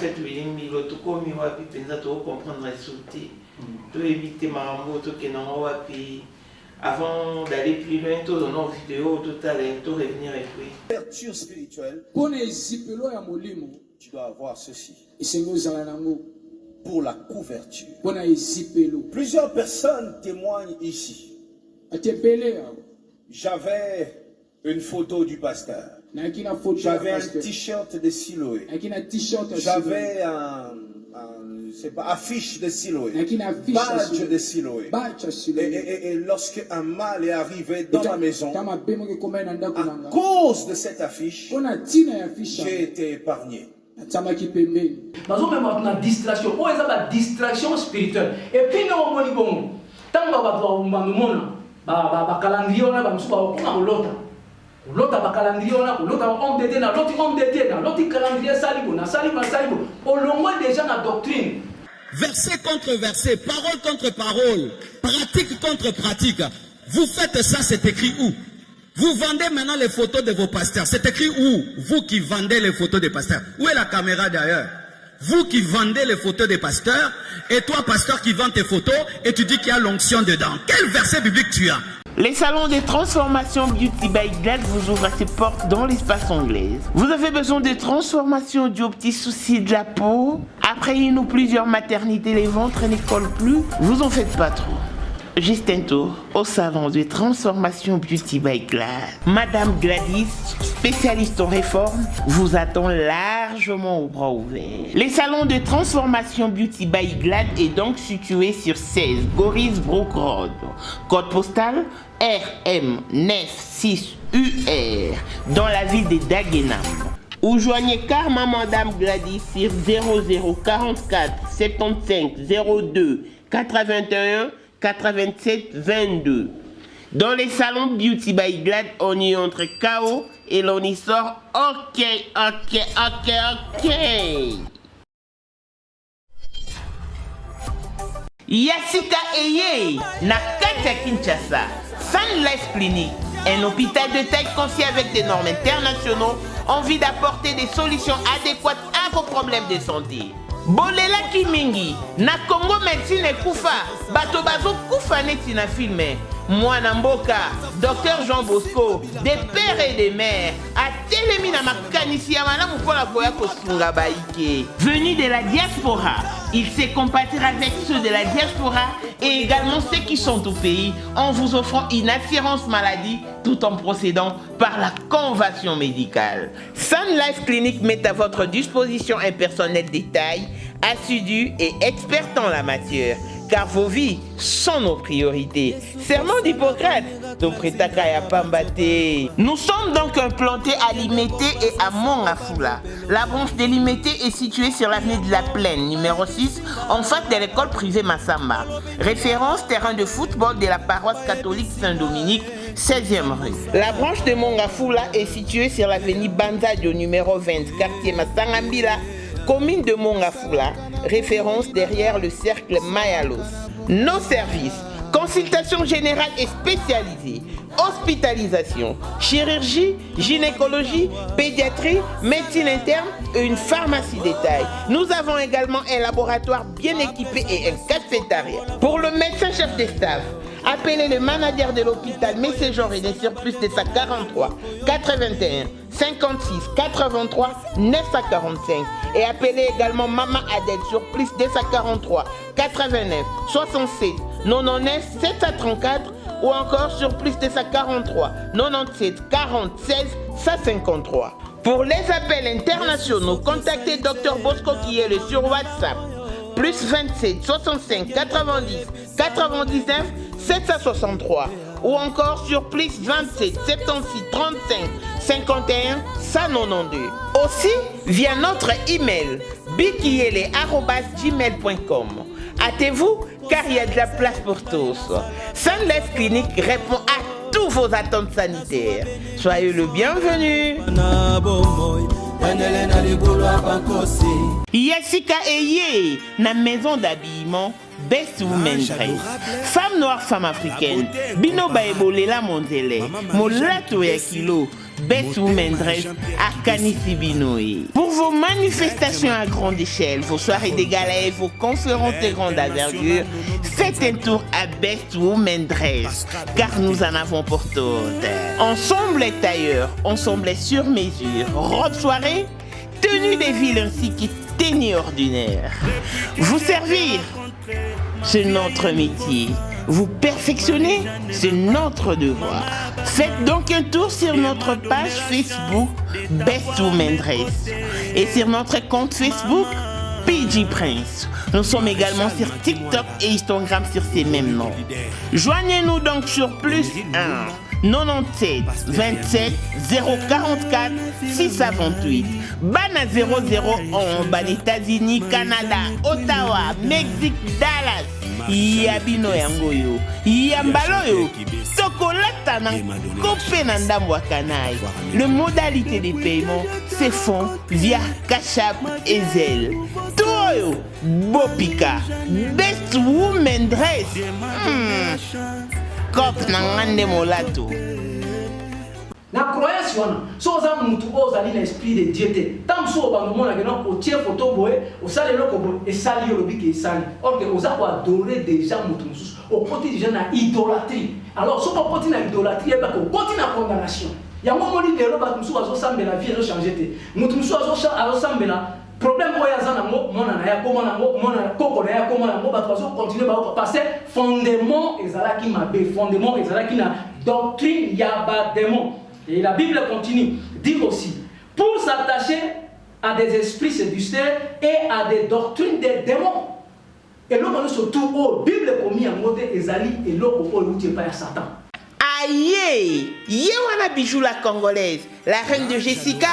fait le l'auto comme wapi penza to comprendre résulter. To éviter mambo to kenan wapi. Avant d'aller plus loin, tout dans nos vidéos, tout talent, tout revenir et puis. Ouverture spirituelle. Tu dois avoir ceci. Pour la couverture. Plusieurs personnes témoignent ici. J'avais une photo du pasteur. J'avais un t-shirt de Siloé. J'avais affiche de Siloé. Badge de Siloé. Et lorsque un mal est arrivé dans ma maison, à cause de cette affiche, j'ai été épargné. Nous avons une distraction. On a une distraction spirituelle. Et puis nous avons une bonne. Tant que nous avons un calendrier, nous avons l'autre calendrier, l'autre homme d'été, l'autre calendrier salibo, au long déjà la doctrine. Verset contre verset, parole contre parole, pratique contre pratique. Vous faites ça, c'est écrit où? Vous vendez maintenant les photos de vos pasteurs. C'est écrit où? Vous qui vendez les photos des pasteurs. Où est la caméra d'ailleurs? Vous qui vendez les photos des pasteurs, et toi, pasteur, qui vends tes photos, et tu dis qu'il y a l'onction dedans. Quel verset biblique tu as? Les salons de transformation Beauty by Glad vous ouvrent ses portes dans l'espace anglaise. Vous avez besoin de transformation due aux petits soucis de la peau? Après une ou plusieurs maternités, les ventres ne collent plus? Vous en faites pas trop. Juste un tour au salon de transformation Beauty by Glad. Madame Gladys, spécialiste en réforme, vous attend largement aux bras ouverts. Les salons de transformation Beauty by Glad est donc situé sur 16 Goris Brook Road. Code postal RM96UR dans la ville de Dagenham. Ou joignez carrément Madame Gladys sur 0044 75 02 81 87 22. Dans les salons Beauty by Glad, on y entre KO et l'on y sort OK. Yasika Eye, na kati ya Kinshasa, Sun Life Clinic, un hôpital de taille conçu avec des normes internationaux, en vue d'apporter des solutions adéquates à vos problèmes de santé. Bolela Kimingi, na Congo médecine kufa, bato bazo kufa neti na filme. Mwana mboka, Dr Jean Bosco, des pères et des mères, a telemi na makanisi ya malamu mpona koya kosunga baike. Venu de la diaspora, il sait compatir avec ceux de la diaspora et également ceux qui sont au pays en vous offrant une assurance maladie tout en procédant par la convention médicale. Sun Life Clinic met à votre disposition un personnel de taille, assidu et expert en la matière, car vos vies sont nos priorités. Serment d'Hippocrate, nous sommes donc implantés à Limete et à Mongafula. La branche de Limete est située sur l'avenue de la Plaine, numéro 6, en face de l'école privée Massamba. Référence terrain de football de la paroisse catholique Saint-Dominique, 16e rue. La branche de Mongafula est située sur l'avenue Banzadio, numéro 20, quartier Massangambila, commune de Mongafula, référence derrière le cercle Mayalos. Nos services: consultation générale et spécialisée, hospitalisation, chirurgie, gynécologie, pédiatrie, médecine interne et une pharmacie détail. Nous avons également un laboratoire bien équipé et un cafétéria. Pour le médecin chef de staff, appelez le manager de l'hôpital Messéjor et sur plus de 43 81 56 83 945 et appelez également Maman Adèle sur plus de 43 89 67 99 734 ou encore sur plus de 43 97 40 16 153. Pour les appels internationaux, contactez Dr Bosco qui est sur WhatsApp plus 27 65 90 99 763 ou encore sur plus 27 76 35 51 192. Aussi via notre email bikiele@gmail.com. Hâtez-vous car il y a de la place pour tous. Sun Life Clinic répond à tous vos attentes sanitaires. Soyez le bienvenu. Yasika Eye, na maison d'habillement Best Women Dress. Femme noire, femme africaine. Bino baebolela monzele. Molato ya kilo. Best Women Dress à Kanisibinoé. Pour vos manifestations à grande échelle, vos soirées de gala et vos conférences de grande envergure, faites un tour à Best Women Dress, car nous en avons pour toutes. Ensemble est tailleur, ensemble est sur mesure, robe soirée, tenue des villes ainsi que tenue ordinaire. Vous servir, c'est notre métier. Vous perfectionner, c'est notre devoir. Faites donc un tour sur notre page Facebook Best Women Dress et sur notre compte Facebook PG Prince. Nous sommes également sur TikTok et Instagram sur ces mêmes noms. Joignez-nous donc sur +1 97 27 044 628. Bana 001, Ban États-Unis, Canada, Ottawa, Mexique, Dallas. Yabino yangoyo, yambaloyo, tokolata na kope na ndambo wa kanai. Le modalité de paiement se font via Cash App et Zelle. Toyo, Bopika, Best Women Dress. Kop na ngande molato. Na croyance wana so za mutu ozali na esprit de Dieu te tam so ba mona ke no o tie photo boye o sale loko bo e sali yo lobi ke sali or que oza ko adorer déjà mutu mususu o côté déjà na idolâtrie. Alors so ko côté na idolâtrie e ba ko côté na condamnation ya mo moli lelo ba mususu azo sambela vie azo changer te mutu mususu azo sambela problème oya za na mo mona na ya ko mona mo mona koko na ya ko mona mo ba to continuer ba passer fondement ezala ki mabe fondement ezala ki na doctrine ya ba démon. Et la Bible continue, dit aussi, pour s'attacher à des esprits séducteurs et à des doctrines des démons. Et là, on est surtout la Bible commis en mode Ezali et là, on est pas à Satan. Aïe, Yewana Bijou la Congolaise, la reine de Jessica,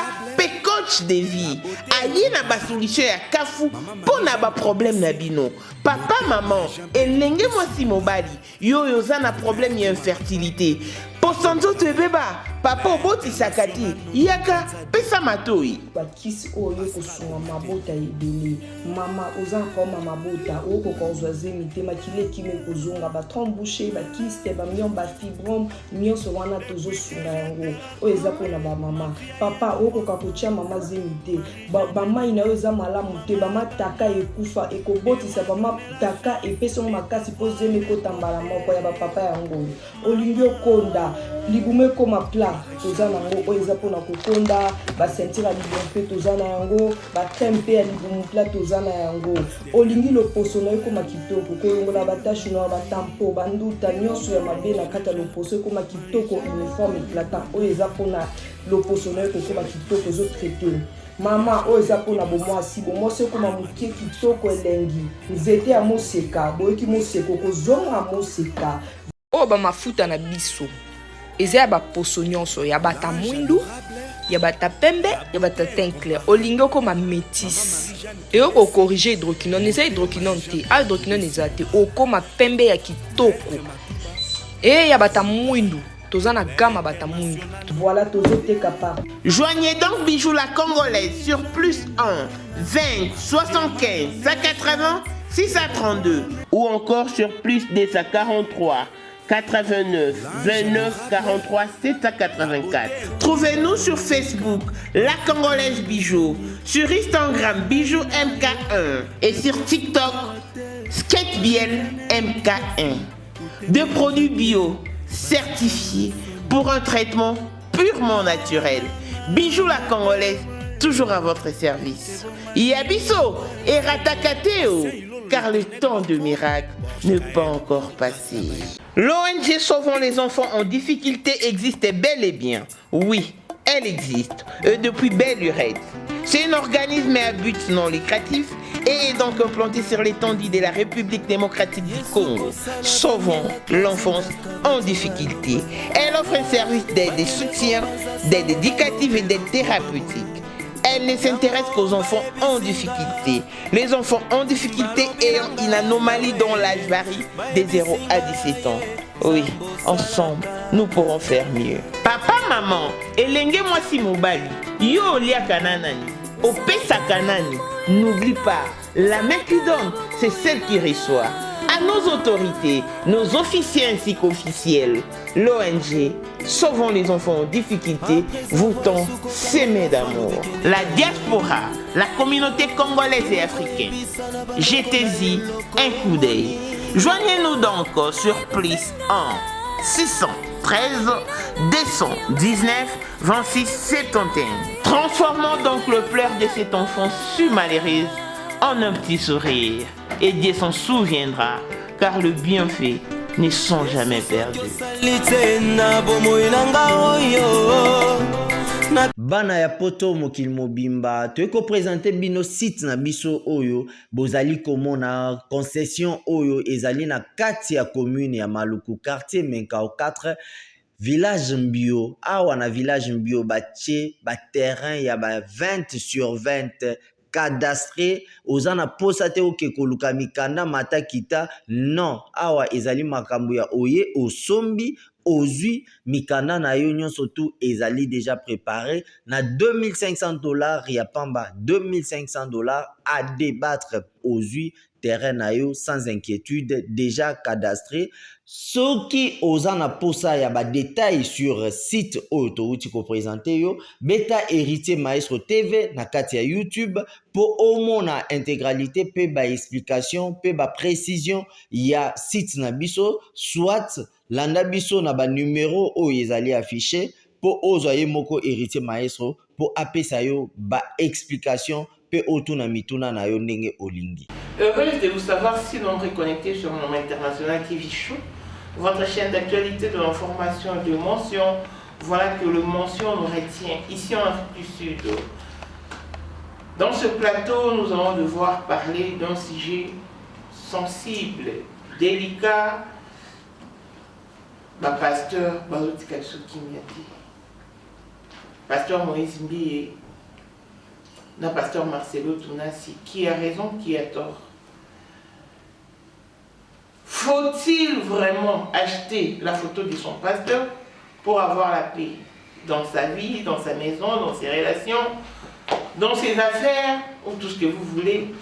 coach de vie. Aïe na ba solution ya kafu, pour na ba problème na bino. Papa, maman, elenge mwasi mobali, yo yoza na problème ya infertilité. Pour santo te beba, papa oboti sakati, yaka pesa matoi. Bakisi oyo kosunga mabota ebele. Mama oza koma mabota oko kozwaze mitema kile kime kozonga ba trombouché ba kiste ba mion ba fibrome mion so wana tozo sunga yango. Oyo eza pona ba mama. Papa oko kakotia mama zemite. Ba mai na oyo eza malamu te ba mataka ekufa ekobotisa ba mataka epeso makasi po zeme kotambala moko ya ba papa yango. Olingi okonda libume koma plat toza nango oyo eza pona kokonda ba sentir ya libume mpe toza na yango ba crème mpe ya libume plat toza na yango olingi loposo na yo koma kitoko koyongola batache noir batampo banduta nyonso ya mabe na kati ya loposo ekoma kitoko uniforme éclatant oyo eza pona loposo na yo kokoma kitoko ezotraite mama oyo eza pona bomwasi bomwasi ekoma mokie kitoko elengi nzete ya moseka boyoki moseka okozonga moseka oyo bamafuta na biso eza ya baposo nyonso ya bata mwindu ya bata pembe ya bata teint clair olingi okoma métis eyo kokorige hydroquinone eza hydroquinone te a hydroquinone eza te okoma pembe ya kitoko e ya bata mwindu toza na gama bata mwindu voilà tozoteka pa. Joignez donc Bijou la Congolaise sur +1 20 75 180 632 ou encore sur +243 89 29 43 784. Trouvez-nous sur Facebook La Congolaise Bijou, sur Instagram Bijou MK1 et sur TikTok Skatebiel MK1. Deux produits bio certifiés pour un traitement purement naturel. Bijou la Congolaise, toujours à votre service. Yabiso et Ratakateo, car le temps de miracle n'est pas encore passé. L'ONG Sauvons les enfants en difficulté existe bel et bien. Oui, elle existe, depuis belle lurette. C'est un organisme à but non lucratif et est donc implanté sur l'étendue de la République démocratique du Congo. Sauvons l'enfance en difficulté. Elle offre un service d'aide et soutien, d'aide éducative et d'aide thérapeutique. Elle ne s'intéresse qu'aux enfants en difficulté. Les enfants en difficulté ayant une anomalie dont l'âge varie de 0 à 17 ans. Oui, ensemble, nous pourrons faire mieux. Papa, maman, elenge mwasi mobali, yo lia kananani, opesa kanani. N'oublie pas, la main qui donne, c'est celle qui reçoit. À nos autorités, nos officiers ainsi qu'officiels, l'ONG sauvons les enfants en difficulté, votons s'aimer d'amour. La diaspora, la communauté congolaise et africaine, jetez-y un coup d'œil. Joignez-nous donc sur plus 1 613 219 26 71. Transformons donc le pleur de cet enfant si malheureux en un petit sourire. Et Dieu s'en souviendra, car le bienfait ne sont jamais perdus. Bana ya poto mokili mobimba toyeko présenter bino site na biso oyo bozali komona concession oyo ezali na kati ya commune ya Maluku quartier Menkao 4 village Mbio. Awa na village Mbio batie ba terrain ya ba 20 sur 20 cadastré ozana posate oke koluka mikanda mata kita non awa ezali makambo ya oye osombi ozui mikanda na yo nyonso tout ezali déjà préparé na $2500 ya pamba $2500 à débattre ozui terrain na yo sans inquiétude déjà cadastré. Soki ozana posa ya ba détail sur site auto outi ko présenter yo Beta Héritier Maestro TV na kati ya YouTube pour omona intégralité pe ba explication pe ba précision ya site na biso soit landa biso na ba numéro oyo ezali affiché pour ozoye moko Héritier Maestro pour apesa yo ba explication pe otuna mituna na yo ndenge olingi. Heureuse de vous savoir si nombreux connectés sur Moment International TV Show, votre chaîne d'actualité, de l'information, de mention. Voilà que le mention nous retient ici en Afrique du Sud. Dans ce plateau, nous allons devoir parler d'un sujet sensible, délicat. Pasteur Baouti Katsuki Miati, pasteur Moïse Mbié, pasteur Marcelo Tounassi, qui a raison, qui a tort? Faut-il vraiment acheter la photo de son pasteur pour avoir la paix dans sa vie, dans sa maison, dans ses relations, dans ses affaires, ou tout ce que vous voulez?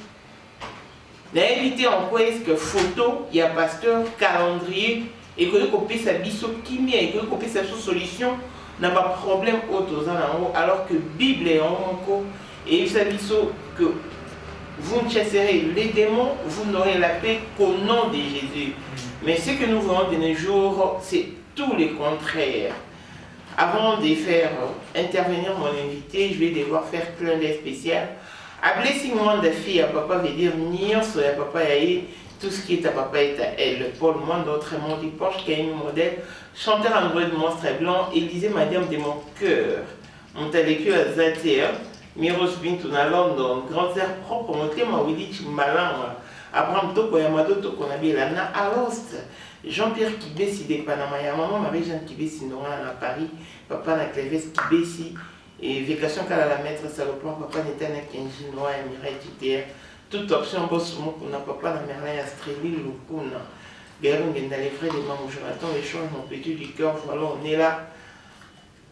L'invité en quoi est-ce que photo, il y a pasteur, calendrier, et que copier sa biso kimia, et que copier sa solution, n'a pas de problème autre alors que Bible est en encore, et sa biso que vous chasserez les démons, vous n'aurez la paix qu'au nom de Jésus. Mais ce que nous voyons de nos jours, c'est tout le contraire. Avant de faire intervenir mon invité, je vais devoir faire plein d'aide spécial. Appelez si moi de fille à papa veut dire nion, soit à papa et tout ce qui est à papa est à elle. Paul Monde, autrement dit Porsche, qui est un modèle, chanteur Android monstre blanc, Élisée Madame de mon cœur. On t'a vécu à Zatea. Miros Bintuna London, grand air propre, mon thème a dit malin. Abraham Toko Yamado Toko Nabilana Alost. Jean-Pierre Kibesi de Panama, maman Marie-Jeanne Kibesi à Paris, papa na Cléves Kibesi, et vacation qu'à la maître saloplan, papa n'était qu'un chinois, un mirail TTR. Toute option, boss, mon papa na Merlin Astreli, Lukuna. Guérin dans les frais des membres, Jonathan, les choses, mon petit du cœur, voilà, on est là.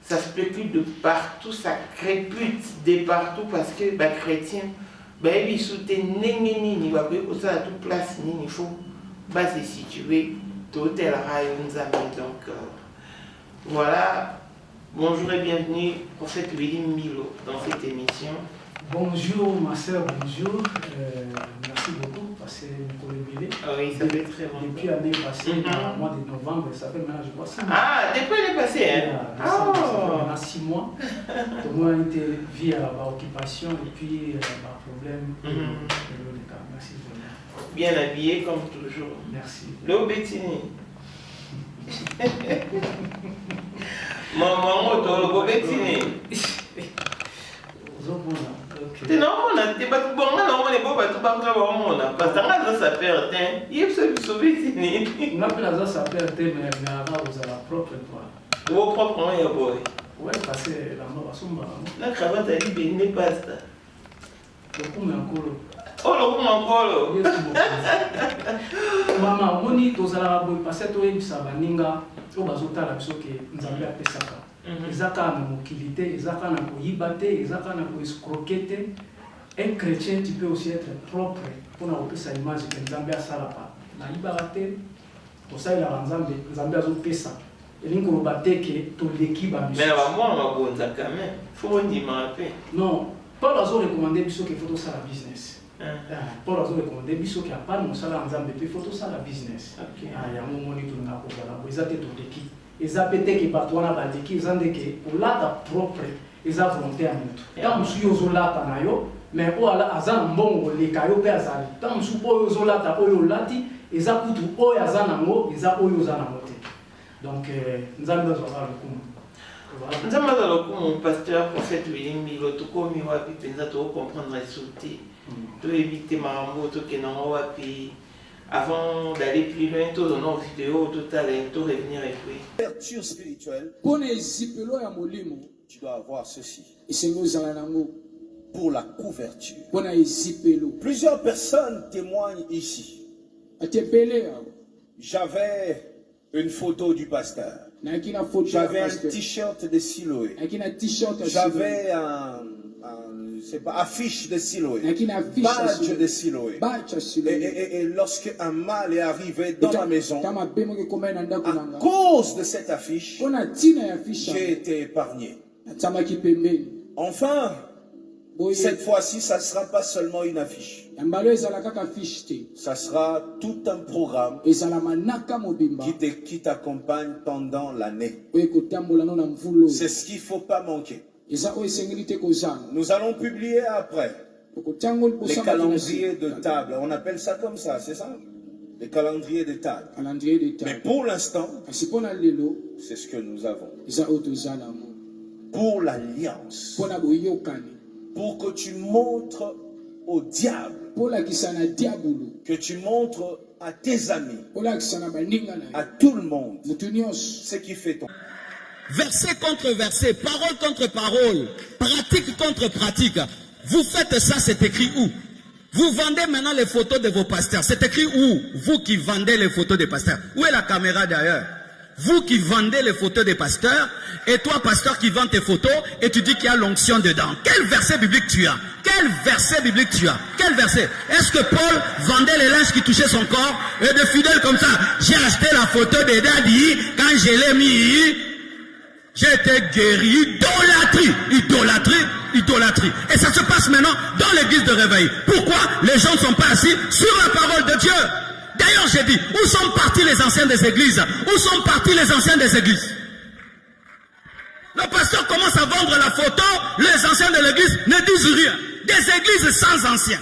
Ça spécule de partout, ça crépute de partout parce que les chrétiens, ils sont nini, ça à toute place, il faut se situer, tout est donc voilà, bonjour et bienvenue prophète William Milo dans cette émission. Bonjour ma soeur, bonjour, merci beaucoup parce que pour le bébé. Ah oui, ça fait très longtemps. Depuis l'année passée, au mois de novembre, ça fait maintenant je crois 6 mois. Ah, depuis l'année passée, hein? Ça fait maintenant 6 mois. Tout le monde était via l'occupation et puis par problème. Merci vraiment. Bien habillé comme toujours. Merci. Le Bettini. Maman, le Bettini. C'est normal, c'est pas tout bon, on est beau, tout pas tout parce que là, ça perd, il y a ce sauver. On appelle ça ça perd, mais vous avez la propre toi. Vos propres, il y a beau. Ouais, parce que la mort va s'en la cravate a dit, il n'est pas ça. Le coup, mais encore. Oh, le coup, encore. Maman, on dit, vous allez passer à toi, ça va ninga, au bazota, la chose que nous avons appelé ça. Ezaka na mokilité, ezaka na koyibate, ezaka na koescroquer. Un chrétien, tu peux aussi être propre pour n'avoir sa image que Nzambe a salapa. Na ibate, pour ça il a Nzambe a pesa. Et nous avons que tout l'équipe a mis. Mais moi, on va quand même. Faut on y m'appeler. Non, Paul a recommandé qu'il faut faire la business. Paul a recommandé qu'il n'y a pas de salaire en Zambie, il faut faire la business. Il y a un moment où on a ils ont toute l'équipe. Ils ont pété que partout on a l'équipe, ils ont dit que pour l'art propre, ils ont volonté à nous. Quand je suis aux l'art, mais pour aller à Zan bon les cailloux per Zali. Quand je suis aux l'art, ils ont tout au Yazanamo, ils ont au Yazanamote. Donc, nous allons avoir le coup. Nous avons le pasteur, prophète William Milo, tout comme il va comprendre les sauter, tout éviter Marambo, tout que non wapi. Avant d'aller plus loin, tout dans nos vidéos, tout à l'heure, tout revenir et puis. Ouverture spirituelle. Tu dois avoir ceci. Pour la couverture. Plusieurs personnes témoignent ici. J'avais une photo du pasteur. J'avais un t-shirt de Siloé. J'avais affiche de Siloé. Badge de Siloé. Et lorsque un mal est arrivé dans la maison, à cause de cette affiche, j'ai été épargné. Enfin, cette fois-ci, ça ne sera pas seulement une affiche. Ça sera tout un programme qui t'accompagne pendant l'année. C'est ce qu'il ne faut pas manquer. Nous allons publier après les calendriers de table. On appelle ça comme ça, c'est ça? Les calendriers de table. Mais pour l'instant, c'est ce que nous avons. Pour l'alliance. Pour que tu montres au diable, que tu montres à tes amis, à tout le monde, ce qui fait ton. Verset contre verset, parole contre parole, pratique contre pratique. Vous faites ça, c'est écrit où? Vous vendez maintenant les photos de vos pasteurs. C'est écrit où? Vous qui vendez les photos des pasteurs. Où est la caméra d'ailleurs? Vous qui vendez les photos des pasteurs, et toi, pasteur, qui vends tes photos, et tu dis qu'il y a l'onction dedans. Quel verset biblique tu as? Quel verset biblique tu as? Quel verset? Est-ce que Paul vendait les linges qui touchaient son corps, et de fidèles comme ça? J'ai acheté la photo de Daddy, quand je l'ai mis, j'ai été guéri. Idolâtrie, idolâtrie, idolâtrie. Et ça se passe maintenant dans l'église de réveil. Pourquoi les gens ne sont pas assis sur la parole de Dieu? D'ailleurs, j'ai dit, où sont partis les anciens des églises? Où sont partis les anciens des églises? Le pasteur commence à vendre la photo, les anciens de l'église ne disent rien. Des églises sans anciens.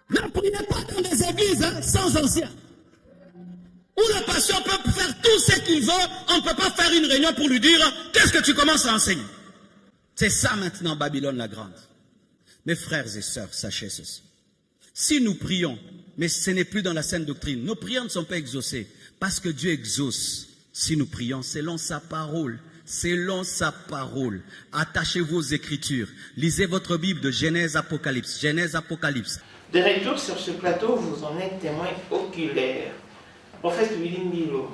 Ne priez pas dans des églises sans anciens. Où le pasteur peut faire tout ce qu'il veut, on ne peut pas faire une réunion pour lui dire qu'est-ce que tu commences à enseigner. C'est ça maintenant Babylone la Grande. Mes frères et sœurs, sachez ceci. Si nous prions, mais ce n'est plus dans la saine doctrine, nos prières ne sont pas exaucées, parce que Dieu exauce si nous prions selon sa parole. Selon sa parole. Attachez-vous aux Écritures. Lisez votre Bible de Genèse, Apocalypse. Genèse, Apocalypse. De retour sur ce plateau, vous en êtes témoin oculaire. Prophète William Milo,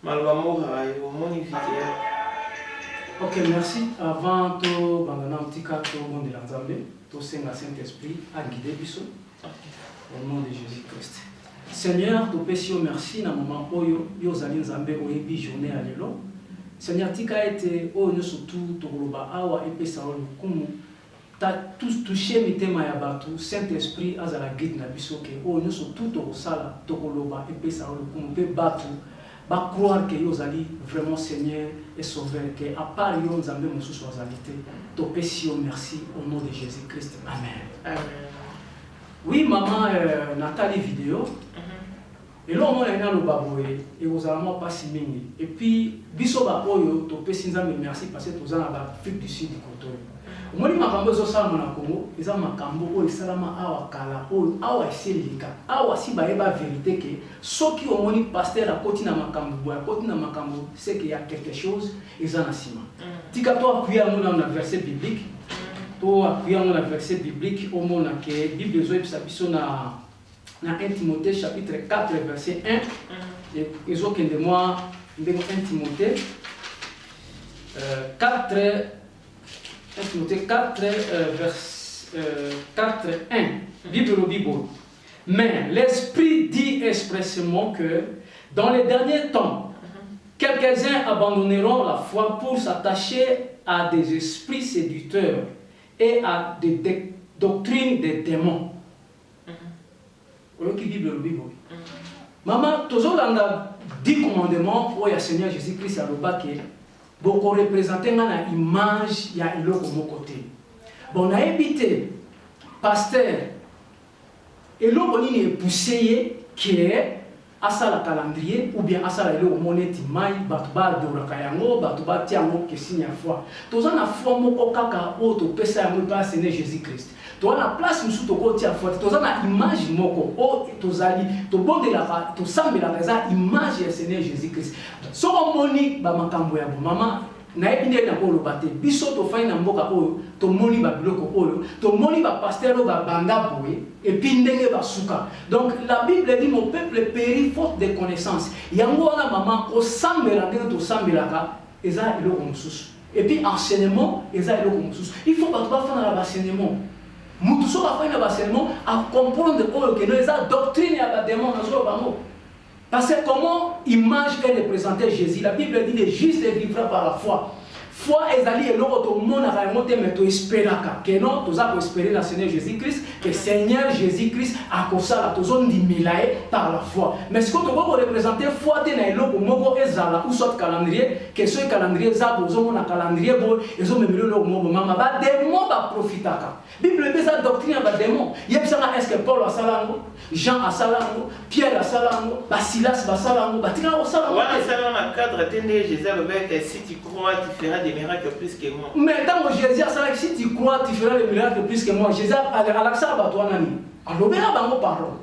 Malwamora et au moni vidéo. Ok, merci. Avant tout, bandana un petit cas tout le monde de l'Assemblée, tout Saint-Esprit a guidé Bissot. Au nom de Jésus-Christ. Seigneur, tout péché, merci dans le moment où vous allez nous amener au début journée à l'élo. Seigneur, tika été où nous surtout tout le bas awa et pesa le kumu. T'as tous touché mes thèmes à Yabatou, Saint-Esprit a la guide na bisoke. Où nous surtout tout au sala, tout le bas et pesa le kumu pe batu. Ba croire que vous allez vraiment Seigneur et sauveur que à part vous nous amener mon sous alité. Tout péché, merci au nom de Jésus-Christ. Amen. Amen. Oui, maman, Nathalie vidéo. Et là, on a le baboé et vous allez pas si mingi. Et puis, biso baboyo, to pe sinza me merci parce que tous en Afrique du Sud du côté. Moi, les makambo zo sa mona Congo, ils ont makambo o salama awa kala o awa selika. Awa si ba eba vérité que ceux qui ont moni pasteur à côté na makambo, à côté na makambo, c'est qu'il y a quelque chose, ils en asima. Tika to appuyer mon na verset biblique. To appuyer mon na verset biblique au mona que Bible zo epsa biso na 1 Timothée chapitre 4 verset 1 et ils ont de moi 1 Timothée 4 Timothée 4 verset 4 1 Bible le Bible Mais l'Esprit dit expressément que dans les derniers temps, quelques-uns abandonneront la foi pour s'attacher à des esprits séducteurs et à des doctrines des démons. Qui Bible le Bible. Maman, toujours dans les 10 commandements, où il y a Seigneur Jésus-Christ à l'obaki, beaucoup représenté dans l'image, il y a un côté. Bon, on a évité, pasteur, et l'autre on est poussé qui est à ça le calendrier ou bien à ça le monnaie timai batuba dorakayango batuba tiango que signe foi. Tous on a foi moko kaka auto pesa yango pas Seigneur Jésus-Christ. Tous on a place musu to ko tia foi. Tous on a image moko o tozali to bonde la to sambela kaza image ya Seigneur Jésus-Christ. So moni ba makambo ya bo mama na ebine na ko lobate biso to faina mboka oyo to moni ba biloko oyo to moni ba pasteur ba banda boye et puis ndenge ba suka. Donc la Bible dit mon peuple périt faute de connaissance. Yango wana mama ko sambela ndenge to sambela ka eza eloko mususu. Et puis enseignement eza eloko mususu. Il faut pas faire na enseignement. Mutu so ba faina enseignement à comprendre oyo que no eza doctrine ya ba démon na zo bango. Parce que comment image est représentée Jésus, la Bible dit les justes vivra par la foi. Foi ezali eloko to mona ka monte mais to esperaka que non to za ko espérer la Seigneur Jésus-Christ que Seigneur Jésus-Christ a kosala to zone di milae par la foi. Mais ce que to ko représenter foi te na eloko moko ezala ou soit calendrier que ce calendrier za bozo mona calendrier bo ezo memelo lo moko mama ba démon ba profitaka. Bible be sa doctrine ba démon. Yebsana est-ce que Paul a salango, Jean a salango, Pierre a salango, Silas ba salango, ba tika o salango. Ouais, ça va cadre tende Jésus le bec si tu crois tu feras des miracles plus que moi. Mais tant que Jésus a dit si tu crois, tu feras des miracles plus que moi. Jésus a dit à l'accent à toi, Nani. Alors, bien, dans nos paroles.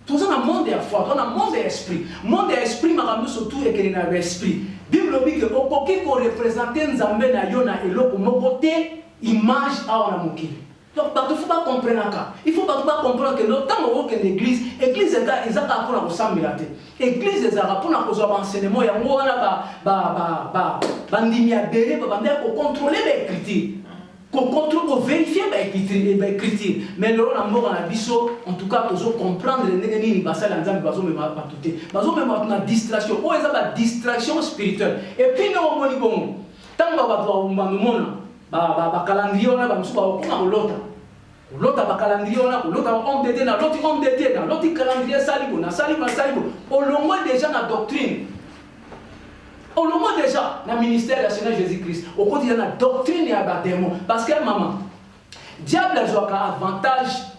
Tout ça, on a monde de foi, on a monde d'esprit. Monde d'esprit, ma ramène surtout et qu'il y a l'esprit. Bible dit que au coquet qu'on représente Nzambe na yona et l'autre, mon côté, image à on a mon kili. Donc, il ne faut pas comprendre ça. Il ne faut pas comprendre que le temps où on est l'église, l'église est là pour nous ressembler. L'église est là pour nous avoir un enseignement. Il y a un contrôler les critères. Pour vérifier les critères. Mais le rôle en tout cas, pour comprendre les négligés, il va se lancer dans une distraction. Où est la distraction spirituelle? Et puis, nous avons dit, tant que ba calendrier on a ba musu ba okuna olota olota ba calendrier on a olota homme d'été na l'autre calendrier salibo na salibo olongo déjà na doctrine olongo déjà na ministère du Seigneur Jésus-Christ au quotidien na doctrine ya ba démon parce que maman diable a avantage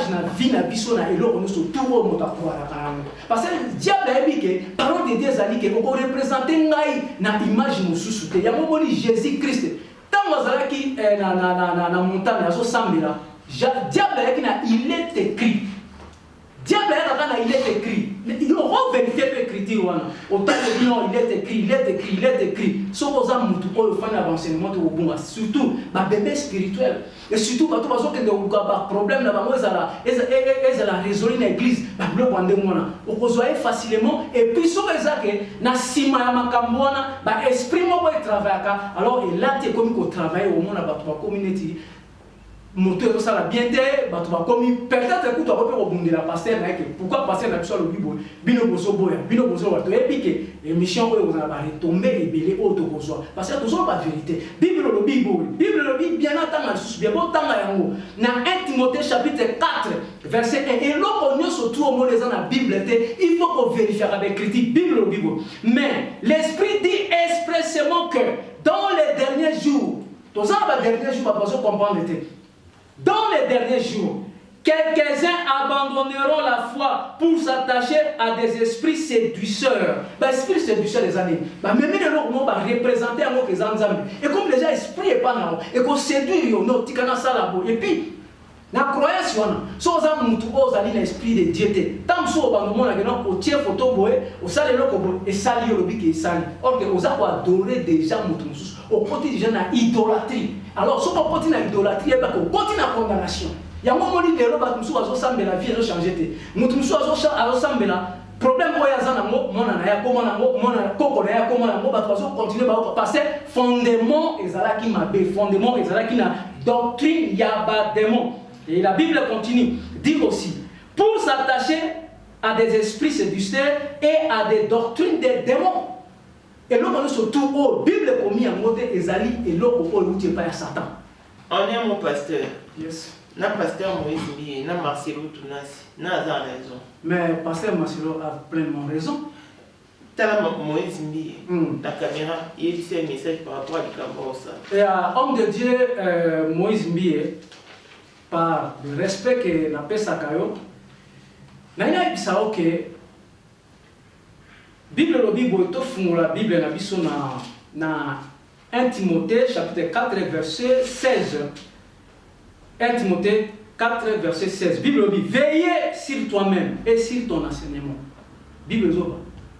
na vie na biso na eloko nyonso tout o moto akwala kango parce que diable a dit que parole de Dieu ezali que oko représenter ngai na image mosusu te ya moboni Jésus-Christ. Tant que na montagne, diable il est écrit. Diable il est écrit. Il aura vérifié l'écriture. Autant que non, il est écrit. Si vous avez un enseignement, surtout les bébés spirituels. Et surtout, quand vous avez un problème, vous avez résolu l'église. Vous avez facilement. Et puis, si vous avez un esprit qui travaille, alors il a été comme travail au monde dans la communauté. Moto ça la bien té ba to ba komi peut-être que tu vas rebondir la pasteur na que pourquoi pasteur na biso le bible bino bozo boya bino bozo wa to epique émission oyo on a retomber ebelé auto bozo parce que toujours pas vérité bible le bible bien attendre sous bien bon temps yango na 1 Timothée chapitre 4 verset 1 et l'on connaît surtout au mot les la bible il faut qu'on vérifie avec critique bible mais l'esprit dit expressément que dans les derniers jours tous ça les derniers jours pas besoin comprendre. Dans les derniers jours, quelques-uns abandonneront la foi pour s'attacher à des esprits séduceurs. Esprits séduceurs des années. Même les gens vont représenter un mot que et comme les gens esprits et pas là, et qu'on séduit, et puis, la croyance, si vous avez un esprit de Dieu, tant que vous avez un tiers photo, vous avez et sali et sali. Or que vous avez adoré déjà au côté des gens à idolâtrie. Alors, si vous continuez à idolâtrie, vous continuez à condamnation. Il y a un moment où les gens ont la vie a changé. Vous avez problème parce que fondement ezalaki mabe fondement ezalaki na doctrine ya ba démon. Et la Bible continue dit aussi pour s'attacher à des esprits séducteurs et à des doctrines des démons. Et là, on est surtout au Bible commis en mode Ezali et là, on est pas à Satan. On est mon pasteur. Yes. Na pasteur Moïse Mbié, na Marcelo Tounasi, na raison. Mais pasteur Marcelo a pleinement raison. Tala Moïse Mbié, la caméra, il dit un message par rapport à l'Ikambosa. Et homme de Dieu, Moïse Mbié, par le respect que la paix Sakayo, n'a pas dit que Bible lobi boito fungula Bible na biso na 1 Timothée chapitre 4 verset 16. 1 Timothée 4 verset 16. Bible lobi veillez sur toi-même et sur ton enseignement. Bible zoba.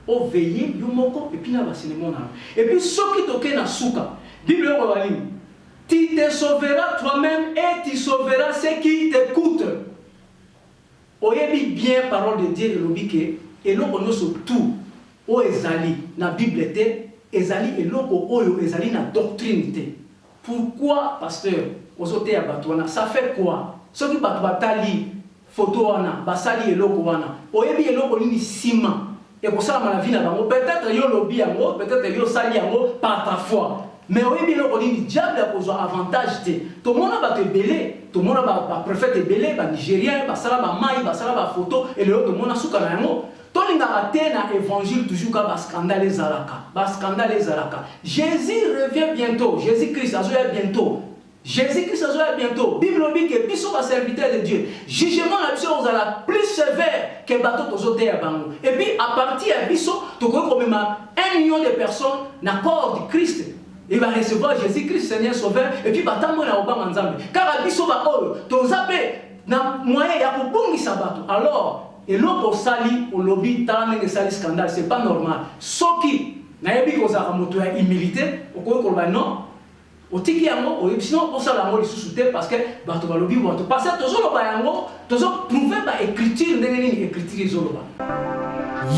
O veillez yomoko et puis na enseignement na. Et puis ce qui toke na suka. Bible lobi tu te sauveras toi-même et tu sauveras ceux qui t'écoutent. Oyebi bien parole de Dieu lobi ke et l'on connaît surtout o ezali na Bible te ezali eloko oyo ezali na doctrine te. Pourquoi pasteur osote ya batwana ça fait quoi? Ce qui batali photo wana basali eloko wana oyebi eloko nini sima et pour ça la vie na bango peut-être yo lobi yango peut-être yo sali yango par ta foi mais oyebi eloko nini diable a besoin avantage te to mona ba te belé to mona ba prophète belé ba nigérien ba sala ba mai ba sala ba photo et le to mona suka na yango. Tolinga atena évangile toujours ka scandale zalaka. Jésus revient bientôt. Jésus-Christ azoya bientôt. Jésus-Christ azoya bientôt. Bible dit que biso ba serviteur de Dieu. Jugement la biso ozala plus sévère que bateau tozote ya bango. Et puis à partir de biso to ko même 1 million de personnes na corps du Christ. Il va recevoir Jésus-Christ Seigneur Sauveur et puis batambo na obanga nzambe. Car biso ba oyo tozape na moyen ya kobungisa bato. Alors et l'autre sali au lobby talane sali scandale c'est pas normal soki na yebi ko za moto ya humilité ko ba non otiki yango sinon on sala ngo lisusu te parce que bato ba lobby bato parce que tozo ba yango tozo prouver ba écriture ndenge nini écriture zoloba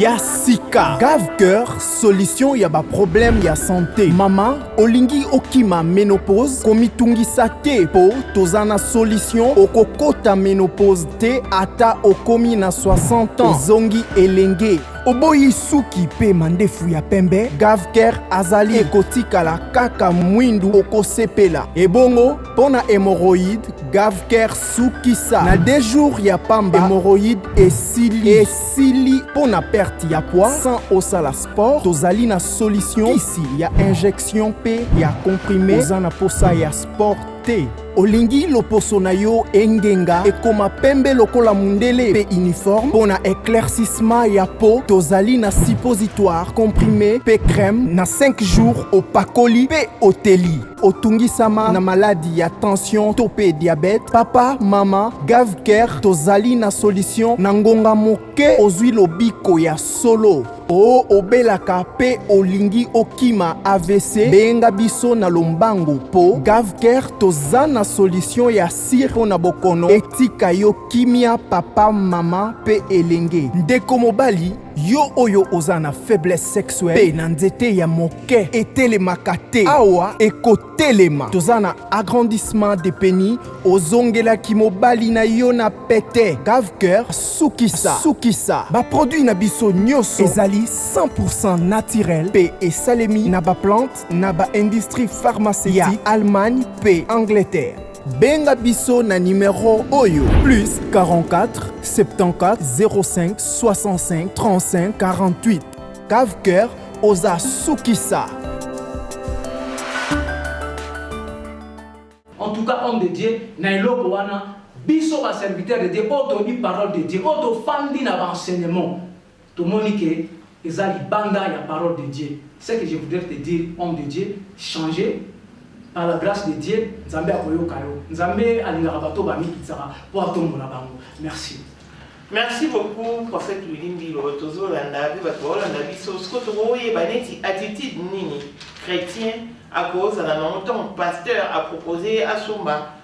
Yasika Gave-Cœur, solution yaba problème ya santé. Mama, olingi okima ménopause, komitungisa te po tozana solution okokota ménopause te ata okomi na 60 ans. Zongi elenge. Oboyi suki pe mandefu ya pembe, Gave-Cœur azali ekotikala kaka mwindu okosepela. Ebongo, pona hémorroïde, Gave-Cœur sukisa. Na 2 jours ya pamba, hémorroïde esili pona perte ya poids, sans osala sport, tozali na solution ici ya injection pe ya comprimé, ozana posa ya sport te. Olingi loposo na yo engenga ekoma pembe lokola mundele pe uniforme pona éclaircissement ya peau tozali na suppositoire comprimé pe crème na 5 jours au pakoli pe oteli otungisama na maladie ya tension to pe diabète papa mama Gave-Cœur tozali na solution na ngonga moke ozwi lobiko ya solo o obelaka pe olingi okima AVC benga biso na lombango po Gave-Cœur tozana solution ya siro na bokono etika yo kimia papa mama pe elenge ndeko mobali yo oyo ozana faiblesse sexuelle pe na nzete ya moke etelemaka te awa ekotelema tozana agrandissement de pénis ozongelaki mobali na yo na pete Gave-Cœur sukisa ba produit na biso nyonso ezali 100% naturel pe esalemi na ba plante na ba industrie pharmaceutique ya Allemagne pe Angleterre. Benga biso na numéro oyo plus 44 74 05 65 35 48. Gave-Cœur oza sukisa. En tout cas homme de Dieu na eloko wana biso ba serviteur de Dieu auto di parole de Dieu auto fandi na enseignement to monique ezali banda ya parole de Dieu. C'est que je voudrais te dire homme de Dieu changer par la grâce de Dieu, Nzambe akoyoka yo. Nzambe alingaka bato ba mikitsaka po atombola bango. Merci. Merci beaucoup prophète William Bilo tozolanda bi bato olanda biso sko tokoye baneti attitude nini chrétien à cause de longtemps pasteur a proposé à Sumba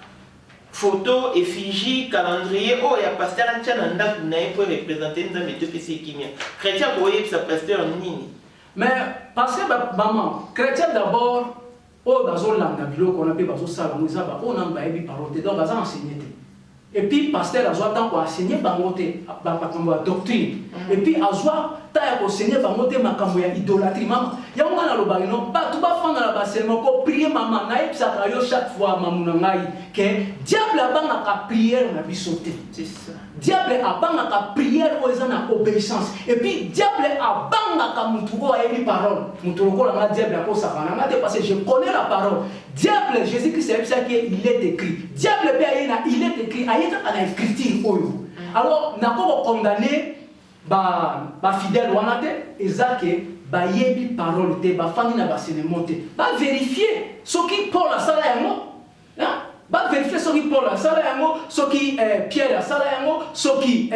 photo effigie calendrier oh ya pasteur Antiananda naï pour représenter Nzambe te pc kimia chrétien koye sa pasteur nini mais parce que maman chrétien d'abord oh bazolanda biloko na pe bazosala moza ba on amba ebi parole donc baza enseigner te Et puis pasteur a tant pour enseigner bangote makambo ya doctrine. Et puis azwa ta ya enseigner bangote makambo ya idolâtrie mama. Ya ngana lo bagino ba tu ba fanga la ba seulement ko prier mama na ipsa ka yo chaque fois mamuna ngai que diable abanga ka prière na bisote. C'est ça. Diable abanga ka prière o ezana obéissance. Et puis diable abanga ka mutuko a émi parole. Mutuko la diable a ko sakana ngate parce que je connais la parole. Diable Jésus-Christ c'est ça qui il est écrit. Diable il est écrit à l'écriture oyo. Alors nako condamner ba fidèle wana te ezake ba yebi parole te ba fani na ba cinéma te. Ba vérifier ce qui Paul a sala yango. Hein? Ba vérifier ce qui Paul a sala yango, ce qui Pierre a sala yango, ce qui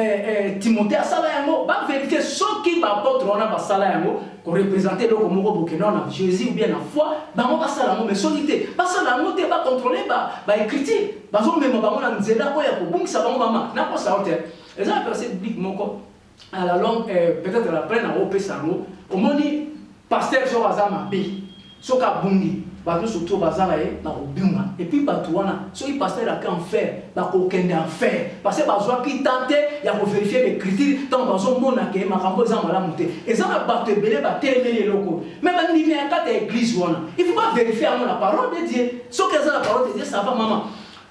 Timothée a sala yango. Ba vérifier ce qui ba apôtre wana ba sala yango. Qu'on représentait le Congo Burkina na Jésus ou bien la foi, ba on va ça la mais solité, pas ça la montée pas contrôler ba écriture, ba zo même ba on a nzela ko ya ko bungi ça ba mama na ko ça hotel. Les gens verset biblique moko à la longue peut-être la prenne à opé sango, au moni pasteur so bazama bi, so ka bungi ba to surtout bazala e na obima et puis ba tuana so il pasteur a qu'en faire ba ko kende en faire parce que ba zo ki tenter ya ko vérifier les critères tant ba zo mona ke makambo za mala monter et ça ba te belé ba télémé les locaux même ni bien quand église wana il faut pas vérifier la parole de Dieu so que ça la parole de Dieu ça va maman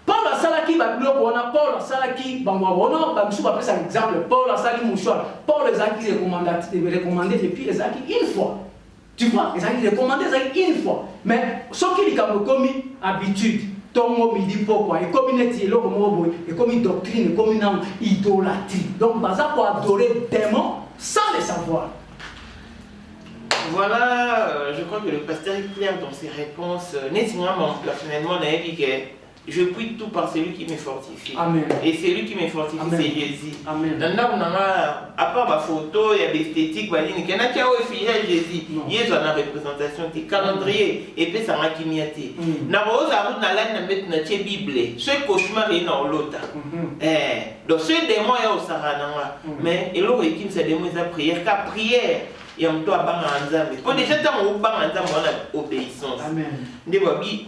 Paul a salaki ba biloko wana Paul a salaki bangwa wana ba misu ba pesa exemple Paul a sali mouchoir Paul les a qui recommandé depuis les a qui une fois. Tu vois, ils ont recommandé ça une fois. Mais ce qui est comme habitude, Tongo midi pourquoi, et comme il est et comme une doctrine, et comme une idolâtrie. Donc, Baza pour adorer des démons sans les savoir. Voilà, je crois que le pasteur est clair dans ses réponses. Néanmoins, personnellement, je prie tout par celui qui me fortifie. Amen. Et celui qui me fortifie, c'est Jésus. Amen. À part ma photo, il y a des esthétiques, il y en a qui ont effigie Jésus. Il y a une représentation, des calendriers, et puis ça m'a kimiaté. Na rose à route na la mettre na Bible. Ce cauchemar est dans l'autre. Donc ce démon est au Sarana. Mais il aurait qui me démon sa prière, car prière. Et en toi, pour déjà, tant on parle en obéissance.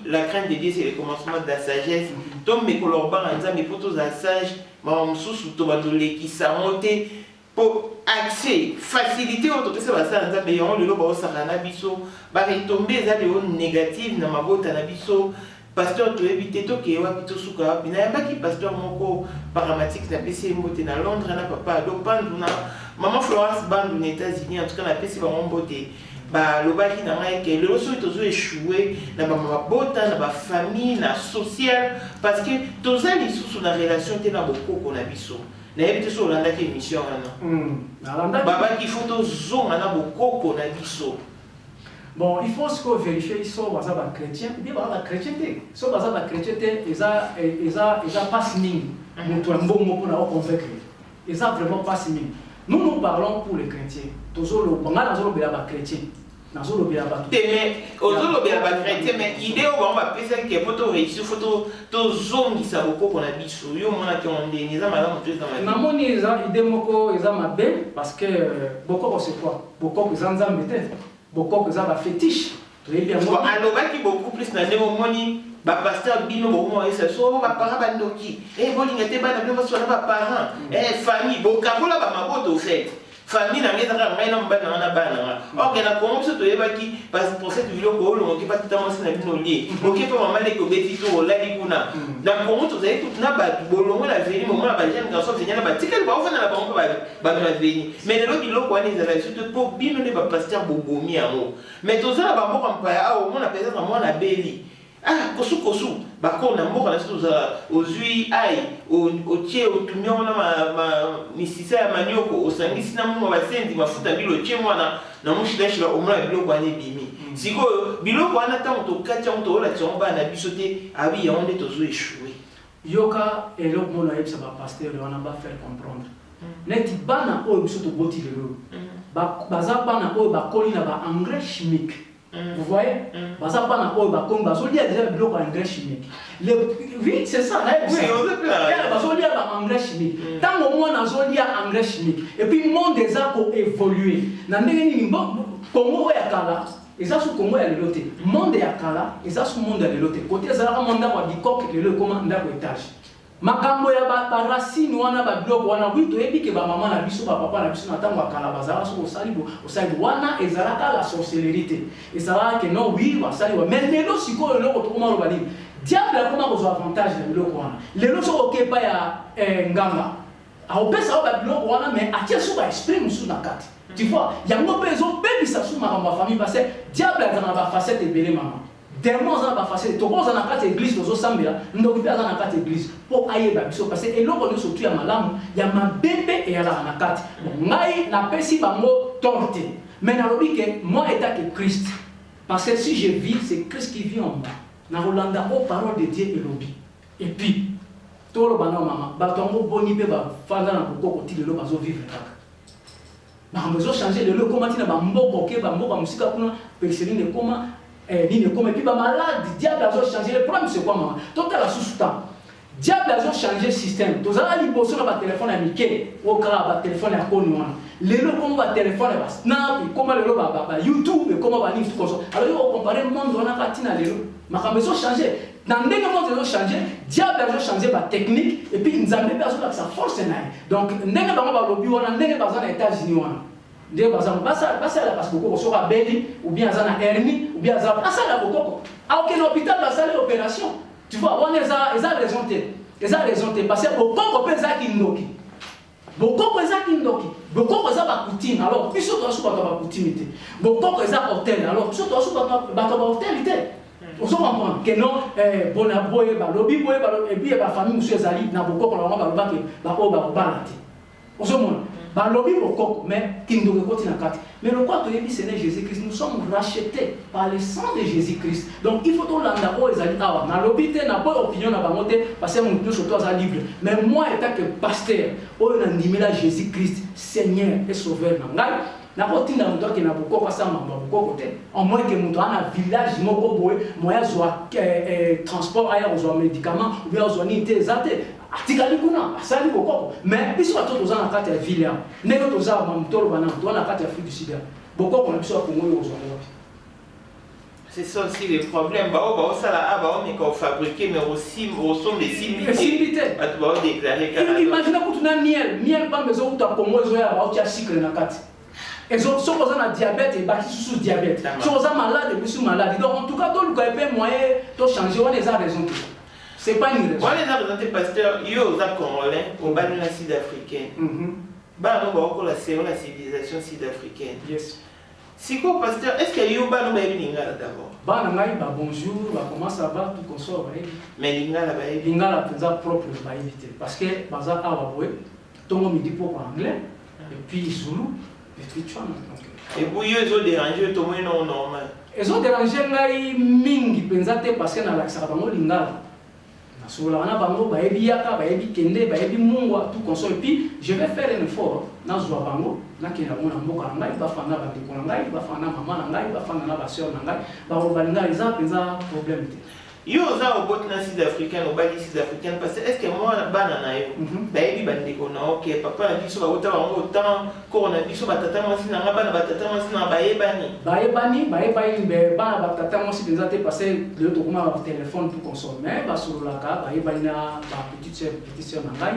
La crainte de Dieu, c'est le commencement de la sagesse. Donc, mes colors mais pour tous la sage, on sous tout qui s'amonte pour accès, faciliter autre chose, mais on le lobe au sarana biso, tomber dans les négatifs, dans ma botte à biso. Pasteur, tu évites tout qui est wapi tout souka. Il n'y a pas qui pasteur moko paramatique na PC moté na Londres na papa do panduna. Maman Florence Band aux États-Unis en tout cas na PC ba mboté. Ba lobaki na ngai ke le loso tozo échoué na ba mabota na ba famille na social parce que tozali sous na relation te na bokoko na biso. Na éviter sur landa ki émission na. Baba ki photo zonga na bokoko na biso. Bon, il faut ce vérifier, ils sont chrétiens, bien voilà chrétienté. Ils sont chrétienté, ils ont pas signé. Nous avons convaincre. Ils ont vraiment pas signé. Nous parlons pour les chrétiens. Tous les chrétiens. Mais l'idée on va penser que photo réussir photo to zone qui ça beaucoup qu'on a biso yo mona qui on dit ils ont madame tout dans ma maman ils ont idée moko ils ont ma belle parce que beaucoup c'est quoi beaucoup ils ont mettre beaucoup ils ont ma fétiche bon alors qui beaucoup plus na ndemo moni ba pasteur bino beaucoup moi ça so ba parents bandoki et bon il était ba na bino so na ba parents famille beaucoup là ba maboto au fait famille na ngeza ka ngai na mbana na bana ok na ko mso to yebaki parce pour cette vidéo ko lo ki pas tout temps na bino lié ok pa mama le ko beti to la di kuna na ko mso za tout na ba bolongo la veni mo ba jeune garçon vient na ba tikali ba ofana na ba ko ba na veni mais le lo ko ani za surtout pour bino ne ba pasteur bobomi amo mais to za ba moko mpaya a mo na peut-être mo na beli ah kosu bako na mboka na situ za ozui ai o tie o tumio na ma misisa ya manioko osangisi na mu basendi mafuta bilo tie mwana na mushidashira omula bilo kwa ne bimi siko bilo kwa na tango to katia on to la tsomba na bisote abi ya onde to zo échouer yoka elok mona yebsa ba pasteur wana ba faire comprendre neti bana o bisoto boti lelo baza bana o ba koli na ba engrais chimique. Vous voyez, déjà engrais chimique. Oui, c'est ça. Oui, engrais chimique. Tant au moins on engrais chimique. Et puis le monde des arts pour évoluer. Congo et Akala, et ça sous Congo et l'autre. Monde et Akala, et ça sous monde et l'autre. Côté ça, on a dit coq et le commandant d'étage. makambo ya ba racine wana ba biloko wana oui toyebi ke ba maman na biso ba papa na biso na tango akala bazala so osali wana ezalaka la sorcellerie ezalaka ke non oui basali wa mais lelo sikoyo lelo tokoma lo bali diable akoma ko avantage na biloko wana lelo so okepa ya nganga aopesa ba biloko wana mais atia so ba esprit musu na kati tu vois yango pe zo bebisa so makambo ya famille parce que diable azana ba facette ebele maman démons za ba facette to koza na kati église tozo sambela ndoki pe azana na kati église po ayeba biso parce que eloko nyonso tu ya malamu ya mabebe e ala na kati ngai na pesi bango torte mais na lobi ke moi état que Christ parce que si je vis c'est Christ qui vit en moi na rolanda aux paroles de Dieu et lobi et puis tolo bana mama ba tongo boni pe ba fanda na boko ti lelo bazo vivre kaka ba besoin changer lelo comment ti na ba mboko ke ba mboko musika kuna personne comment ni comme et puis ba malade diable a changé le problème c'est quoi maman donc la sous-temps diable a changé système to za li boso na ba téléphone à Mickey au kala ba téléphone à koni wana lelo comme ba téléphone ba snap comme lelo ba YouTube et comme ba ni tout comme ça alors on comparer monde wana katina lelo makambo zo changé dans ndenge monde zo changé diable a changé ba technique et puis nzambe pe azo sa force na donc ndenge ba ba lobi wana ndenge ba za na États-Unis wana Dieu par exemple, parce que beaucoup sont à Belly, ou bien à la hernie, ou bien à la beaucoup. À aucun hôpital va faire l'opération. Tu vois, on les a raison. Ils ont raison parce que beaucoup de gens qui n'ont beaucoup de gens qui n'ont beaucoup de gens qui coutume. Alors, puis surtout sur la coutumité. Beaucoup de gens hôtel. Alors, surtout sur la hôtel. On se comprend que non, bon aboye, lobby boye, et puis la famille monsieur Zali n'a beaucoup de gens qui ont balade. On se comprend. Mais mais le quoi tu dis c'est Jésus-Christ, nous sommes rachetés par le sang de Jésus-Christ. Donc il faut que l'on les alliés na l'obité n'a pas opinion na monter parce que nous sommes tous libre. Mais moi étant que pasteur, on a animé la Jésus-Christ Seigneur et Sauveur nangai. Na potina muto ke na boko kwa sama boko côté. En moins que muto na village moko boy, moya zo transport aya zo médicament ou bien zo ni te zate. Atikali kuna asali boko mais biso bato toza na kati ya ville ndenge toza mamutolo bana to na kati ya Afrique du Sud boko ko na biso ko ngoyo zo c'est ça aussi le problème ça là on est fabriquer mais aussi au son des similitudes tu vas déclarer que imagine que tu na miel pas besoin de ta komo zo ya ba tia sucre na kati et so on a diabète et baki sous diabète so on a malade et sous malade donc en tout cas to le pe moyen to changer on les a raison. C'est pas une raison. Moi, les représentés pasteurs, ils ont congolais, au bas de la sud-africaine. Bah, nous avons la civilisation sud-africaine. Yes. Si quoi, pasteur, est-ce qu'il y a eu un lingala d'abord? Bah, bonjour, comment ça va, tout comme ça, mais lingala, lingala, c'est propre, éviter. Parce que, bazar, tout le monde me dit pour anglais, et puis Zulu, et puis tu et pour eux, ils ont dérangé, tout le monde non normal. Ils ont dérangé, mingi, parce que dans l'accès à lingala. Sur la bango baebi yaka baebi kende baebi mungwa tout console et puis je vais faire un effort na zwa bango na kena mona mboka ngai ba fana ba ndeko ngai ba fana mama ngai ba fana na ba sœur ngai ba robalinga eza penza problème te yo za au bot na sud-africain au bali sud-africain parce que est-ce que moi bana na yo baebi bandeko na OK papa na biso ba ota bango autant ko na biso batata mwasi na ngaba na batata mwasi na baebani be bana batata mwasi penza te parce que le to kuma ba téléphone tout console mais ba sur la ka baebani na ba petite sœur na ngai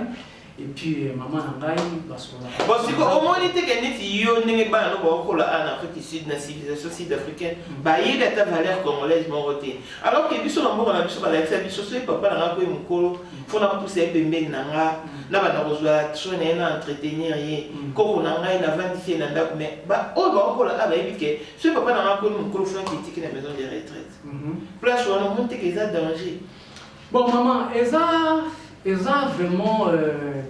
et puis maman na ngai ba sur la ka parce que au moins était que neti yo ndenge bana no ba ko la en Afrique sud na civilisation sud-africaine baïda ta valeur congolaise moroté alors que biso na mboka na biso ba la biso so papa na ko mukolo fona pousser pembeni na nga na bana kozwa tsone na entretenir ye ko na ngai na vandifier na ndako mais ba o ba ko la ba ebike so papa na ko mukolo fona critique na maison de retraite place où on monte que ça danger bon maman eza vraiment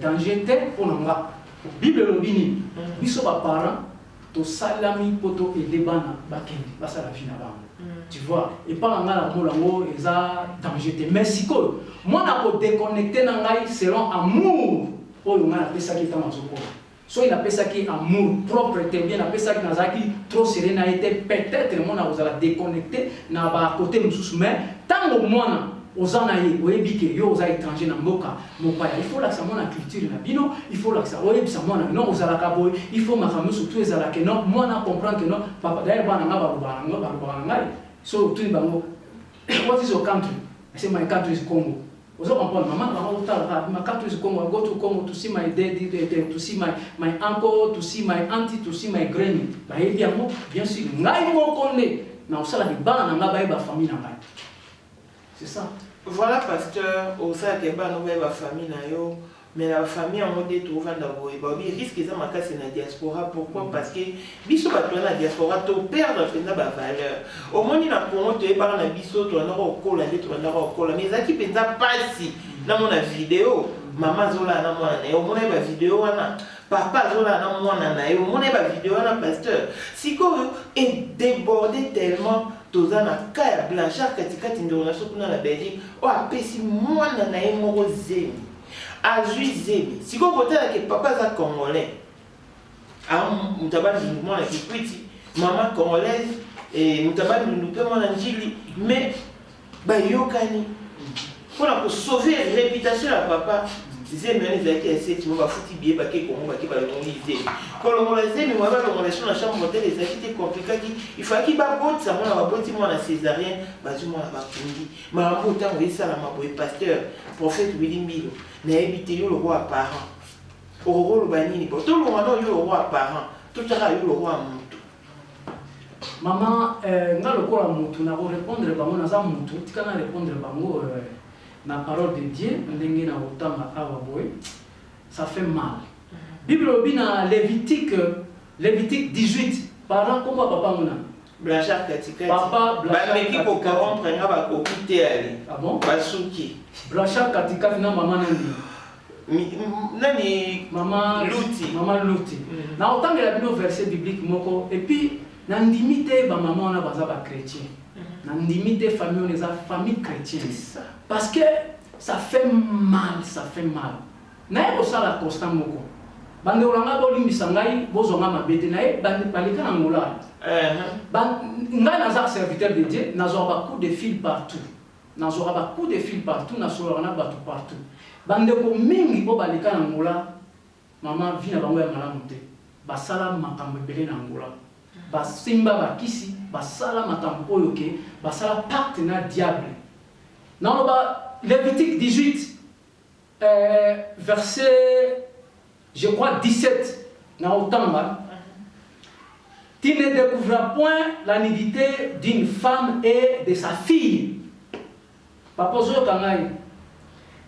danger pour nous. Bible lobini biso ba parents to salami poto et debana bakendi basa la vie na bango tu vois et pas ngala molango eza danger mais siko moi na ko déconnecter na ngai selon amour oyo ngala pesa ki tamazoko so il a pesa ki amour propre te bien na pesa ki nazaki trop sérénité peut-être moi na kozala déconnecter na ba côté mususu mais tango mwana ozana ye oyebike yo oza étranger na mboka mopaya il faut la sa mona culture na bino il faut la sa oyebisa mona non ozala kaboy il faut makamu surtout ezala que non moi na comprendre que non papa d'ailleurs bana nga ba ngai so tout bango what is your country I say my country is Congo Vous comprenez, maman, go to Congo to see my daddy, to see my uncle, to see my auntie, to see my granny. Bien sûr, c'est ça. Voilà, pasteur, au sein de la famille, mais la famille en mode trouve il risque de se dans la diaspora. Pourquoi? Parce que biso dans la diaspora, tu perds la valeur. Au moins, il a pour tu es par la biso, tu as un mais ça qui peut pas si dans mon vidéo, maman zola na mwana, au moins la vidéo papa zola na mwana na au moins la vidéo na pasteur. Si quoi est débordé tellement. Toza na kaya Blanchard katikati ndio na soko na la Belgique o apesi mwana na ye moko zemi azui zemi siko kotela ke papa za congolais mutabani mwana kikwiti mama congolaise et mutabani ndupe mwana njili mais bayokani pour sauver réputation ya papa zemi ani zaki ese tu va futi bien baké Congo baké ba longiser kolongola zemi moi ba longola sur la chambre d'hôtel les activités compliquées il faut qu'il ba botte ça mona ba botti mona césarien bazu mona ba kundi ma botta on ça la maboy pasteur prophète Willy Mbilo na habité yo le roi parent au roi le banini pour tout le monde yo le roi parent tout ça yo le roi mutu maman nga le kola mutu na répondre ba mona za mutu tikana répondre ba mo la parole de Dieu, ça fait mal. Bible dans Lévitique 18, parlant comment papa mona. Blanchard katika. Papa Blanchard. Ba meki ko corrompre nga ba ko kité ali. Ah bon? Basuki. Blanchard katika na maman nani. Nani maman Luti. Maman Luti. Na autant que la Bible verset biblique moko et puis na ndimité ba maman na baza ba chrétien. Na ndimité famille on les a famille chrétienne. Parce que ça fait mal, ça fait mal. Naye bosa la constant moko. Bande olanga bolimbisa ngai bozonga mabete naye balika na ngola. Ngai naza serviteur de Dieu, nazo ba coup de fil partout. Nazo ba coup de fil partout, nazo na batu partout. Bande ko mingi bo balika na ngola. Maman vina bango ya malamu te. Basala makambo belé na ngola. Basimba bakisi, basala makambo oyo ke, basala pacte na diable. Dans Lévitique 18, verset, je crois, 17, tu ne découvriras point la nudité d'une femme et de sa fille. Papa Zokangai,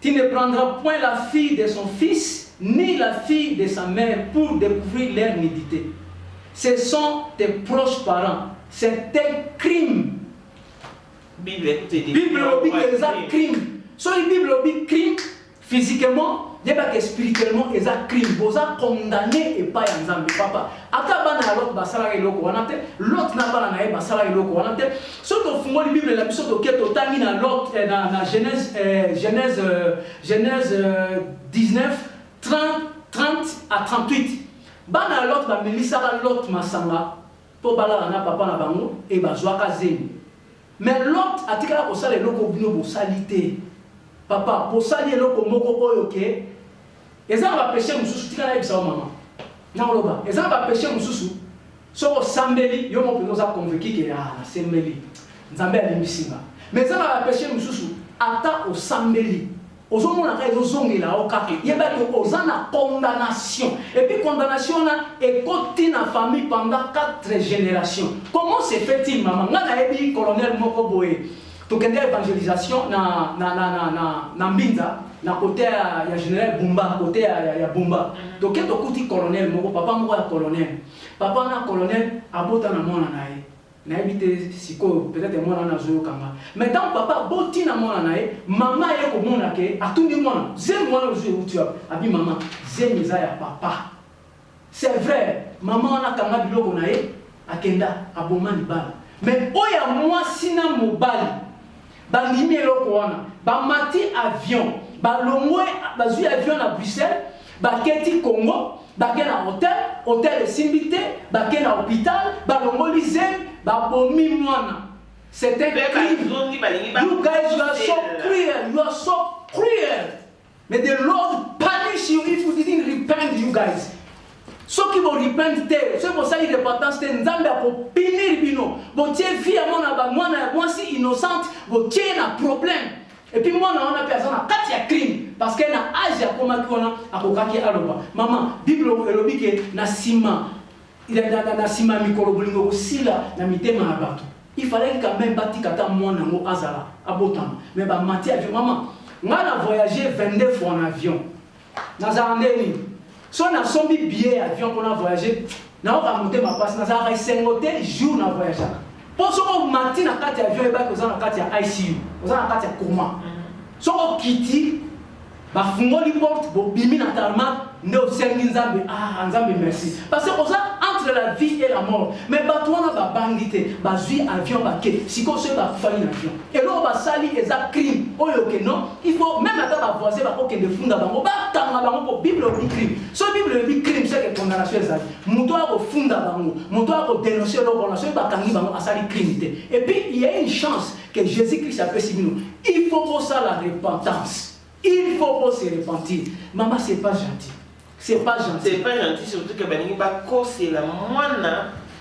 tu ne prendras point la fille de son fils, ni la fille de sa mère pour découvrir leur nudité. Ce sont tes proches parents. C'est un crime. Bible obi les a crime. So la Bible obi crime physiquement, il pas que spirituellement les a crime. Vous a condamné et pas ensemble papa. Ata bana l'autre basala eloko wanate, l'autre na bana na basala eloko wanate. So to fungo la Bible la biso to keto tangi na l'autre na Genèse 19 30 à 38. Bana l'autre ba melisa l'autre masanga pour bala na papa na bango et bazwa kazeni. Mais l'autre a dit que la sali loko bino bo salité. Papa, pour sali loko moko oyo ke. Eza ba péché mususu tika na bisa maman. Na loba, eza ba péché mususu. So sambeli yo mo peno za convaincu que na sambeli. Nzambe ali misinga. Mais eza ba péché mususu ata o sambeli. Ozomona ka ezozongela okaki. Yeba que ozana condamnation. Et puis condamnation na ekoti na famille pendant 4 générations. Comment se fait-il maman? Nga ebi colonel moko boye. To kende évangélisation na Mbinza na côté ya général Bumba, côté ya Bumba. Donc to kuti colonel moko papa moko ya colonel. Papa na colonel abota na mona nae. Na ebité siko peut-être mona na zo kanga. Mais tant papa boti na mona nae, maman ye ko mona ke atundi mona. Zemi mona zo utua. Abi maman, zemi za ya papa. C'est vrai, maman na kanga biloko nae akenda abomani bala. Mais oya moi sina mobali. Ba limi eloko wana. Ba mati avion. Ba longwe bazui avion na Bruxelles, ba keti Congo, ba kena hôtel simbité, ba kena hôpital, ba longoli zem. Babomi mwana. C'est un crime. You guys, you are so cruel. You are so cruel. May the Lord punish you if you didn't repent, you guys. Ceux qui vont repent, c'est pour ça qu'il est important. C'est un zambia pour punir bino. Vous tiens vie à mon abamouana, moi si innocente, vous tiens un problème. Et puis moi, on a personne à 4 crime parce qu'elle a âge à comment on a kokaki aloba. Maman, Bible elobi ke na sima, il a na sima mikolo bolingo sila na mitema na bato. Il fallait quand même bâtir kata moi na mo azala abotam. Mais ba mati avion maman, on a voyagé 22 fois en avion. Naza andeni. So na sombi billet avion qu'on a voyagé, na on va monter ma passe naza ra 5 hôtel jour na voyagé. Pour ce qu'on matin na kati avion et ba ko na kati ICU, ko na kati coma. So on kiti ba fungoli porte bo bimi na tarmac ne osengi nzambe nzambe merci. Parce que entre la vie et la mort, mais ba toi na ba bangité, ba zui avion ba ke, si ko se ba fali avion. Et là on va sali eza crime. Oyo ke non, il faut même ata ba voisin ba ko ke de funda bango ba tanga bango pour Bible bi crime. So Bible bi crime c'est que condamnation ezali. Muto a ko funda bango, muto a ko dénoncer le relation ba kangi bango asali crime. Et puis il y a une chance que Jésus-Christ a fait nous. Il faut pour ça la repentance. Il faut pour se repentir. Maman, c'est pas gentil. C'est pas gentil. C'est pas gentil, surtout que c'est la moine.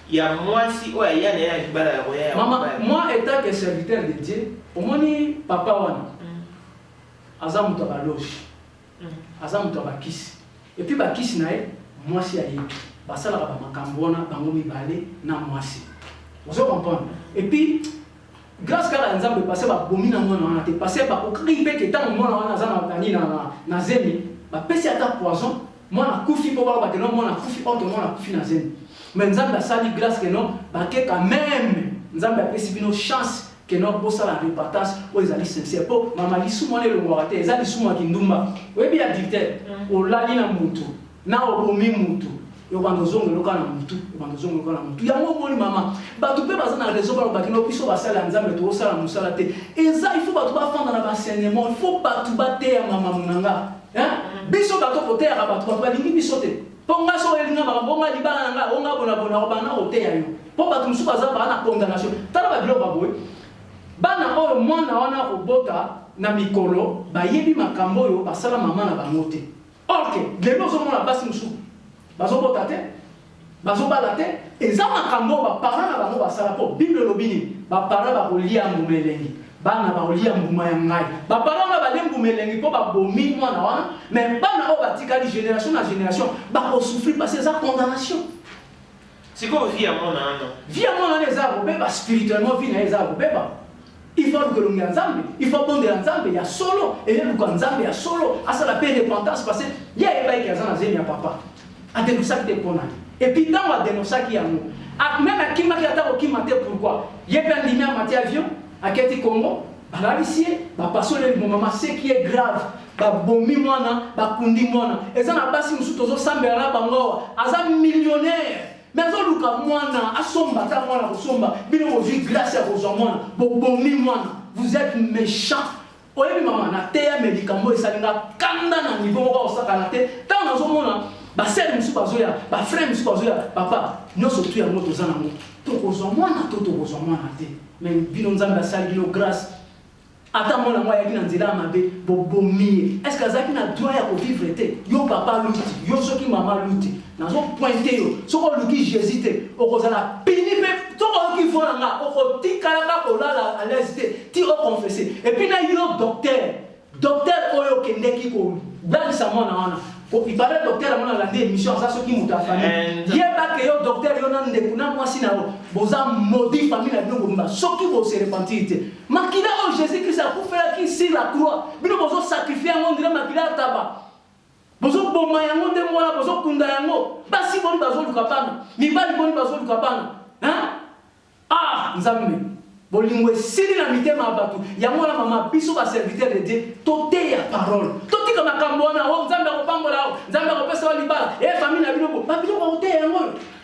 Il y a moi si oh il y a maman, moi étant que serviteur de Dieu, au moins papa wana. Azam to ba loge. Azam to ba kiss. Et puis ba kiss nae, moi si ayi. Ba sala ba makambona bango mi balé na moi si. Vous comprenez? Et puis grâce à l'ensemble passé par bomina mona on a passé par au cripe que tant mona on a zana na zemi ba pesi ata poison mona kufi pour ba que non mona kufi autre mona kufi na zemi mais nzambe sali grâce que non ba que quand même nzambe pesi bino chance que non pour ça la repentance aux ali sincère pour mama lisu mona le ngorate ezali suma kindumba webi ya dictateur o lali na mutu na obomi mutu yo bandozongo loka na mutu bandozongo loka na mutu ya mo moni mama bato pe baza na réseau ba bakino biso basala nzambe to sala musala te eza il faut bato ba fanda na basennement il faut bato ba te ya mama munanga hein biso bato ko te ya bato ba lingi biso te ponga so elinga ba bonga libala nga onga bona bona ba na o te ya yo po bato musu baza ba na condamnation tala ba bilo ba boy bana oyo mwana wana ko bota na mikolo ba yebi makambo yo basala mama na bango te ok lelo zo mona basi musu bazobota te bazobala te eza makambo bapara na bango basala po bible lobini bapara bakolia mbuma elengi bana bakolia mbuma ya ngai bapara na balie mbuma elengi mpo babomi mwana wana mais bana oyo batikali génération na génération bakosouffrir parce eza condamnation sikoyo vie ya mwana wana vie ya mwana wana eza kobeba spirituellement vie na ye eza kobeba il faut lukelonga nzambe il faut bondela nzambe ya solo eyeluka nzambe ya solo asala pe repentance parce ye ayebaki aza na zemi ya papa adenosaki te mpona et puis ntango adenosaki yango même akimaki ata kokima te pourquoi ye mpe andimi amati avion aketi Congo balalisi ye bapasoli momama ce qui est grave babomi mwana bakundi mwana eza na basi mosusu tozosambela na bango awa aza millionnaire mais azoluka mwana asomba ata mwana kosomba bino bozwi grâce ya kozwa mwana bobomi mwana vous êtes méchant oyebi mama na te ya médicament esalinga kanda na niveau moko osakana te ntango nazomona basere mosusu bazoya bafrère mosusu bazoya papa nyonso tu yango toza nango tokozwa mwana to tokozwa mwana te mais bino nzambe asali bino grâce ata mwana ngo ayaki na nzela ya mabe bobomi ye est ce que azalaki na droit ya kovivre te yo papa luti yo soki mama luti nazopointe yo soki oluki jésus te okozala pini mpe soki oyoki vo na nga okotikalaka kolala à l'aise te ti oconfesse et puis na yo docteur oyo okendeki kobangisa mwana wana il paraît docteur amona landi émission ça soki muta famille yeba ke yo docteur yo na ndeku na mwasi na yo boza maudit famille na bino bomba soki bo se repentir te makila o Jésus Christ a couvert qui sur la croix bino bozo sacrifier ngo ndira makila taba bozo boma yango nde mwana bozo kunda yango basi boni bazo luka bana mibali boni bazo luka bana hein nzambe bolingo esili na mitema ya bato yango na mama biso ba serviteur de Dieu tote ya parole totika makambo wana o nzambe akopambola o nzambe akopesa wa libala famille na bino bo babilo ba ote yango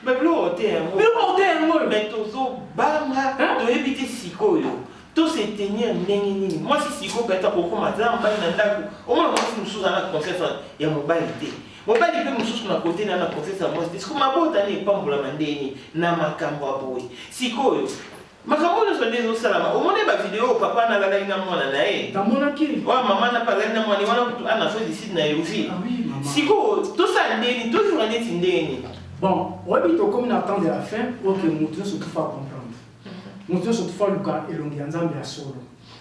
babilo ote yango mais tozo banga toyebi te sikoyo to se tenir ndenge nini moi si siko beta kokoma nzamba na ndako omona mwasi mosusu ana confesse ya mobali te mobali mpe mosusu na kote na confesse ya mwasi te siko mabota ne epambola mandeni na makambo ya boye sikoyo makambo nyonso nde ezosalama omoni bavideo papa nalalaki na mwana na ye oyo mama napalaki na mwana wana kutu ana fo diside na yerusi sikoyo tosala ndeni tozwa neti ndeni bon oyebi tokomi na temps de la fin oke motu nyonso tufa comprendre motu nyonso tufa luka elongi ya nzambe ya solo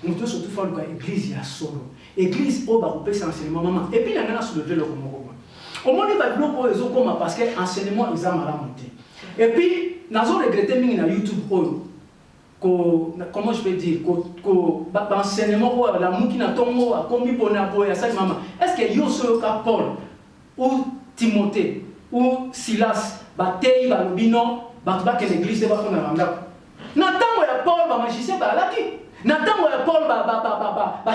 Nous devons surtout faire l'église, il y a solo. L'église, on va couper cet enseignement, maman. Et puis, il y a soulevé le comment. Au moins, il va bloquer les autres parce que l'enseignement, ils ont mal monté. Et puis, nous avons regretté sur YouTube, comment je peux dire, l'enseignement, la moukina tombo, comme il y a ça, maman. Est-ce que Yosso, Paul, ou Timothée, ou Silas, Batei, Balobino, Batba, que l'église va faire un mandat. N'attends pas Paul, magicien, Balaki. N'attends pas Paul,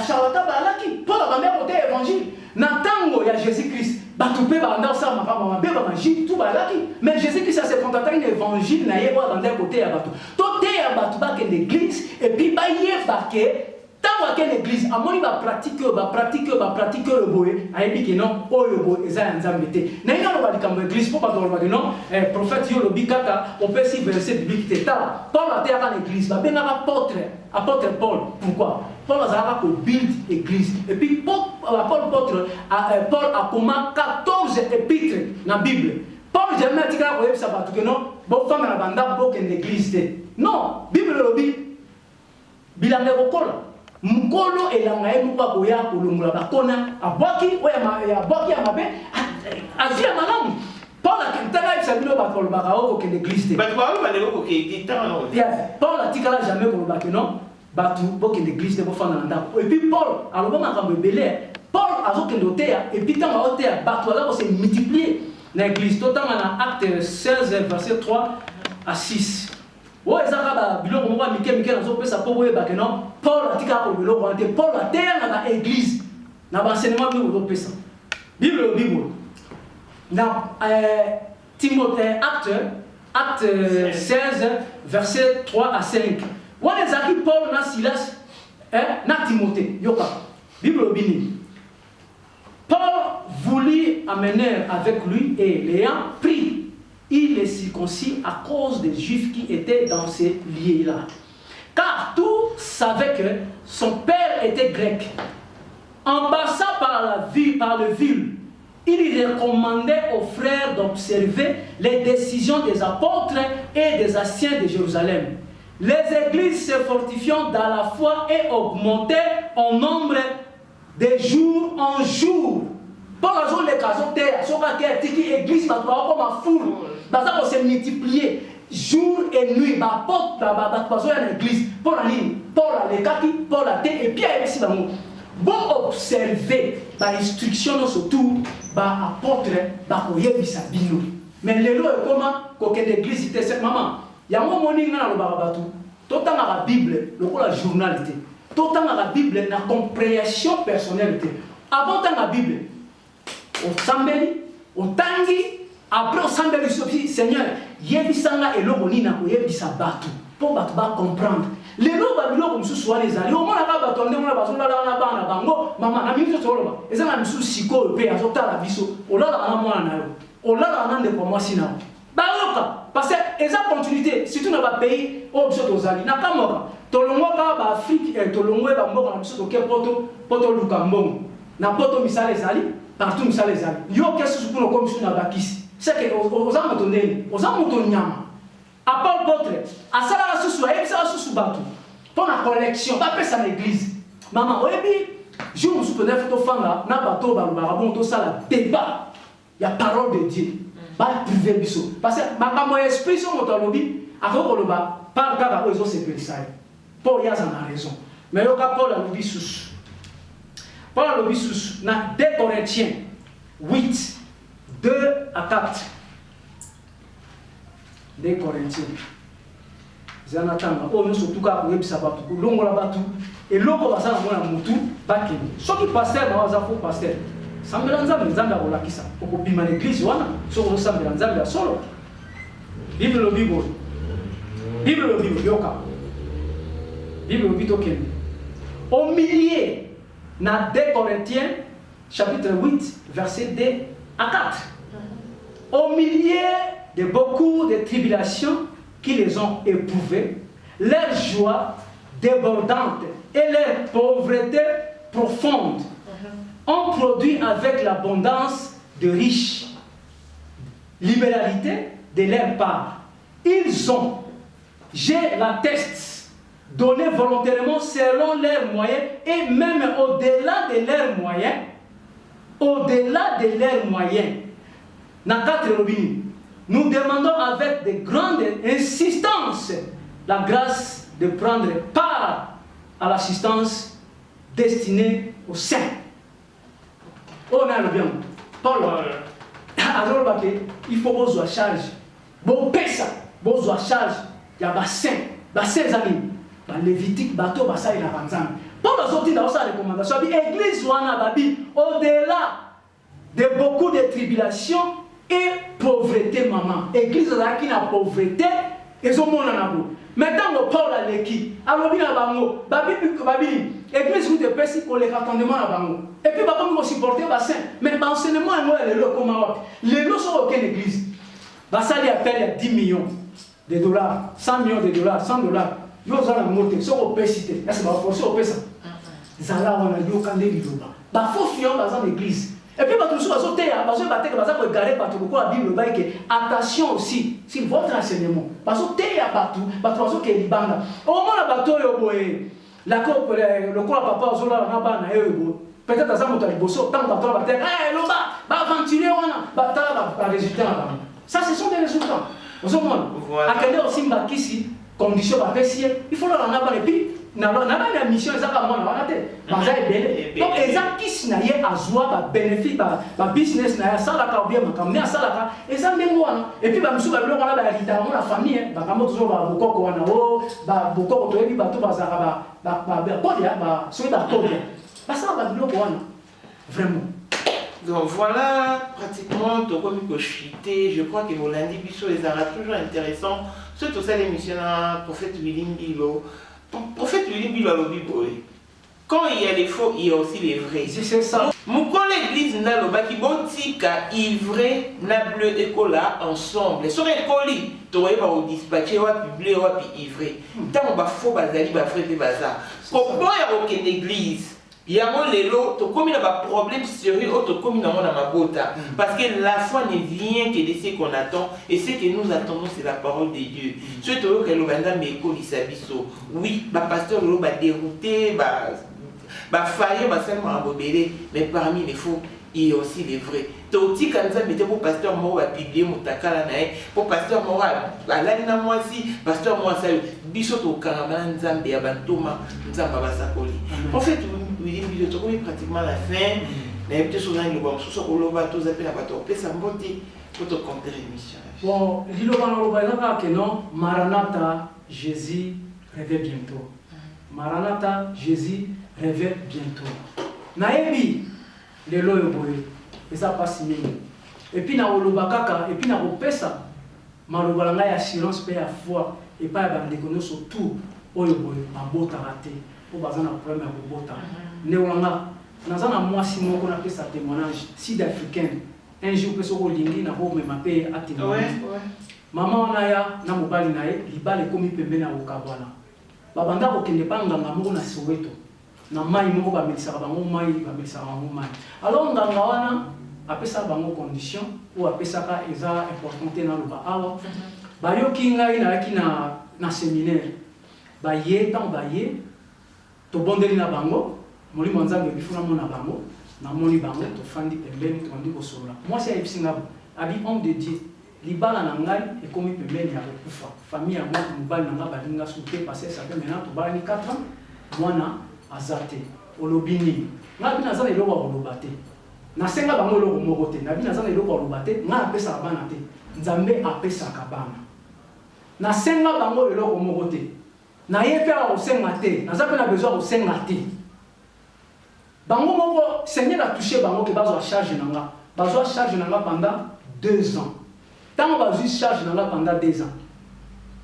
charlatan, Balaki. Paul a même côté évangile. N'attends pas Jésus-Christ. Batupé, Banda, ça, ma femme, ma bébé, magie, tout Balaki. Mais Jésus-Christ, ça s'est contenté d'un évangile, n'a pas dans côté à Batou. Tout est à Batouba, que l'église, et puis, bah, y est baqué. Tant que l'église, à mon niveau, pratique le boé, à épique non, oh le boé, et ça, on a mis. N'a pas de comme l'église, pour pas dormir, non, prophète, yo, le bikaka, on peut s'y verser biblique, t'es là. Paul a été à l'église, bah, ben, apôtre Paul, pourquoi? Paul a build l'église. Et puis, Paul a commis 14 épîtres dans la Bible. Paul jamais dit que ça va tout non, bon, femme à la bande, pour qu'une église, non, Bible le dit, bilan de Bokol. Mukolo elangaye mukwa koya kulungula bakona abwaki oya abwaki amabe azia malamu Paul a kentaka ibisabino bakolo bakao ko l'église ba ba ba leko ko ke tano Paul a tikala jamais ko bakeno batu bo ke l'église bo fana nda et puis Paul aloba makambo belé Paul azokendotea et puis tanga otea batu ala ko se multiplier na église totanga na acte 16 verset 3 à 6. Oh, ezaka biloko moko mike nazo pesa po boye bakeno Paul atika ko biloko ante Paul atea na église na enseignement bi ko pesa Bible na Timothée acte 16 verset 3 à 5 wana ezaki Paul na Silas na Timothée yoka Bible bini Paul voulut amener avec lui et l'ayant pris il est circoncis à cause des Juifs qui étaient dans ces lieux-là. Car tous savaient que son père était grec. En passant par le ville, il recommandait aux frères d'observer les décisions des apôtres et des anciens de Jérusalem. Les églises se fortifiant dans la foi et augmentaient en nombre de jour en jour. Pour la zone des casotés, sur laquelle l'église va comme un foule. Parce qu'on s'est multiplié jour et nuit. Bah, pour l'église, pour la ligne, pour la lekaki, pour la thé, et puis ici dans le bon observer l'instruction surtout, bah apôtre, bah koyebi sabino. Mais les lois comment que l'église était cette maman. Il y a un moment dans le barabatu. Tout dans la Bible, la journalité. Tout dans la Bible, la compréhension personnalité. Avant dans la Bible, on s'embellit, on tangi. Après, on s'embellit sur le Seigneur. Yebisanga et l'oronina, yebisa batu. Pour comprendre. Les lois babylon comme ce soit les alliés. Au moins, la batonne, on a besoin d'aller à la banque, bango, maman, la minute sur le bas. Et ça, on a mis sous siko, le pays, à zota la biso. On l'a dans la moine, on l'a dans la de pour moi, sinon. Baroka, parce que, et ça, continuité, si tu n'as pas payé, on besoin aux alliés. N'a pas mort. Tolongwa, ba Afrique, tolongwa, ba mort, on a besoin de poto lukambon. N'a poto misal les alliés, partout misal les alliés. Yo, qu'est-ce que tu peux nous comme sur la bakis? C'est que, aux amontonnés, aux amontonnés. À part votre, à ça la sous et ça sous bateau. Pour la collection, pas faire ça l'église. Maman, oui, je me suis peut-être fait au fond là, n'a pas tout barabon, tout ça là, débat. Il y a parole de Dieu. Pas privé biso. Parce que ma esprit sur mon lobby, avant qu'on le bat, par le cas où ils ont séparé ça. Paul y a raison. Mais il y a Paul a lobby sous. Paul a lobby sous. Dans 2 Corinthiens 8, 2 à 4. 2 Corinthiens. Zanatanga, oh, nous surtout quand vous avez ça, longo la batu, et longo va ça dans la moutou, bakini. Ce qui passe dans les affaires pasteur. Sambelanza, mais zanga ou la kisa. Au copima l'église, wana, sur le sambelanza, mais solo. Bible le Bible. Bible le Bible, yoka. Bible le Bible, ok. Au milieu, dans 2 Corinthiens, chapitre 8, verset 2 à 4. Au milieu de beaucoup de tribulations qui les ont éprouvées, leur joie débordante et leur pauvreté profonde ont produit avec l'abondance de riches libéralité de leur part. Ils ont, j'ai l'atteste donner volontairement selon leurs moyens et même au-delà de leurs moyens. Au-delà de leurs moyens. Dans 4 robinets, nous demandons avec de grandes insistances la grâce de prendre part à l'assistance destinée aux saints. On a le bien. Paul, il faut que vous soyez charge. Bon, pesa, vous soyez charge. Il y a des saints amis. Lévitique, bateau, basa et la ranzan. Paul a sorti dans sa recommandation. L'église, au-delà de beaucoup de tribulations et pauvreté, maman. L'église qui n'a pauvreté, ils ont mon anabou. Maintenant, Paul a l'équipe. Alors, il y a bango. L'église vous dépêche pour les rattendements à bango. Et puis, vous va supporter les saints. Mais l'enseignement est le comment. Les lots sont aucune église. Ça lui appelle 10 millions de dollars, 100 millions de dollars, 100 dollars. Vous avez la montée, sur le pécité. Est-ce que vous avez forcé au pécité? Zala, on a dit au candé du Loba. Il faut fuir dans l'église. Et puis, vous avez garder partout. La Bible dit attention aussi, sur votre enseignement. Parce que vous avez partout, parce que vous avez au moins, le corps papa, peut-être que vous avez bossé, tant que vous avez dit, hé, Loba, va ventiler, on a résultat. Ça, ce sont des résultats. Vous avez aussi ici. Condition il faut leur en avoir et puis na la mission ça va moi donc les gens qui s'naye à joie bénéfice business na ça la ka bien mais ça la ka et ça même moi et puis ba musu ba biloko na ba littéralement la famille ba kamo toujours ba bokoko wana o ba bokoko to ebi ba to ba zaka ba podia ba so ba podia ba ça ba biloko wana vraiment. Donc voilà, pratiquement, je crois que Molandi Bisso les aura toujours intéressants. Surtout ça, l'émission Prophète William Bilo. Prophète William Bilo à l'Obiboé. Quand il y a les faux, il y a aussi les vrais. C'est ça. Mon l'église n'a pas qui botika ivré n'a bleu écola ensemble. Sur l'école, tu vas au dispatcher, ou publier, ou ivré. Tant qu'on va faux bazali, va frère bazar. Comment il y a aucune église? Il y a un lélo, tu as un problème sérieux, tu as un bota. Parce que la foi ne vient que de ce qu'on attend, et ce que nous attendons, c'est la parole de Dieu. Surtout que le Vanda Meko Lisabiso, oui, le pasteur va dérouter, va faillir, va seulement rebéler, mais parmi les faux, il y a aussi les vrais. Toti kanza mete pour pasteur mo va publier mutakala nae pour pasteur mo alali na mwasi pasteur mo sa biso to kangama nzambe ya bantoma nzamba basakoli. En fait William Bilo to pratiquement la fin na yebte souvent le bon so ko loba to zape na bato pesa mbote pour te compter émission. Bon, liloba na loba eza que non Maranatha, Jésus revient bientôt. Maranatha, Jésus revient bientôt. Naebi le loyo boye et ça passe bien. Et puis na olobakaka et puis na opesa malobalanga ya assurance pe ya foi et pas ba ndeko surtout oyo boye mabota raté pour bazana problème ya bota. Neolanga nazana mwasi moko na pesa témoignage sud-africain un jour pe soko lingi na ho me mape atinga. Maman onaya na mobali nae libale komi pembeni na okabwana. Babanda ko kende panganga moko na Soweto. Na mai moko ba melisa bango mai ba melisa bango mai. Alors nganga wana apesa bango condition ou apesa ka eza importante na loba awa. Ba yo kinga ina yaki na séminaire. Ba ye tant ba ye to bondeli na bango, molimo nzambe bifuna mona bango, na moni bango to fandi pembeni to ndi ko sola. Moi c'est episinga abi homme de Dieu. Libala na ngai e komi pembeni ya kufa. Famille ya moi mobali na nga balinga souté passer ça fait maintenant to bani 4 ans. Mwana azate olobini ngabi nazana eloko olobate nasenga bango eloko moko te nabi nazana eloko olobate nga apesa bana te nzambe apesa kabana nasenga bango eloko moko te na yepe a osenga te nazape na besoin osenga te bango moko Seigneur a touché bango ke bazo charge nanga pendant 2 ans tant bazo charge nanga pendant 2 ans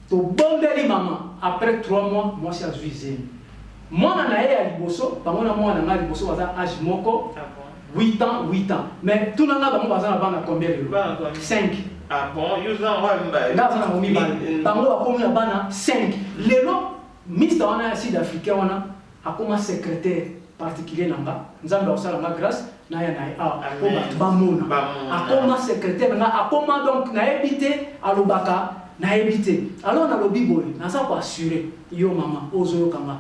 to bondeli maman après 3 mois moi c'est azuizé. Moi, je suis liboso, moi, je suis liboso, âge moko, 8 ans. Mais tout le monde a combien de 5. Ah bon, ils ont 5. Les lots, Mr. Sud-Africain, a comme secrétaire particulier, nous avons grâce, a comme secrétaire, a comme donc, na évité à l'obaka. na éviter. Alors dans le Bible, na ça quoi assurer yo maman ozo kanga.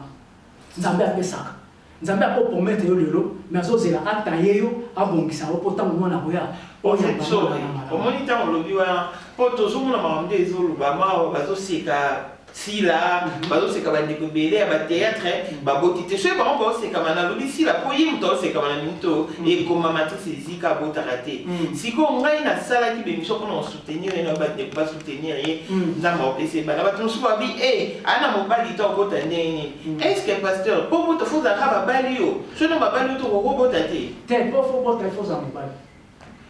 Nzambe a pesaka. Nzambe a pour mettre yo lelo, mais azo la ataye yo abongisa o potango mwana koya. Au moniteur on lobby wa po tozo mona mamde ezolo ba ma bazo seka si là bazo seka ba ndekobele ba théâtre ba botité chez ba on seka mana lobby si la poyi mto seka mana minto et comme matrice zika bota raté si ko ngai na sala ki be miso pour soutenir et ba ne pas soutenir et nzamba opese ba ba tonu suba bi ana mobali to bota neni est-ce que pasteur pour vous te faut za ba balio je no ba balio to ko bota te te po fo bota fo za mobali.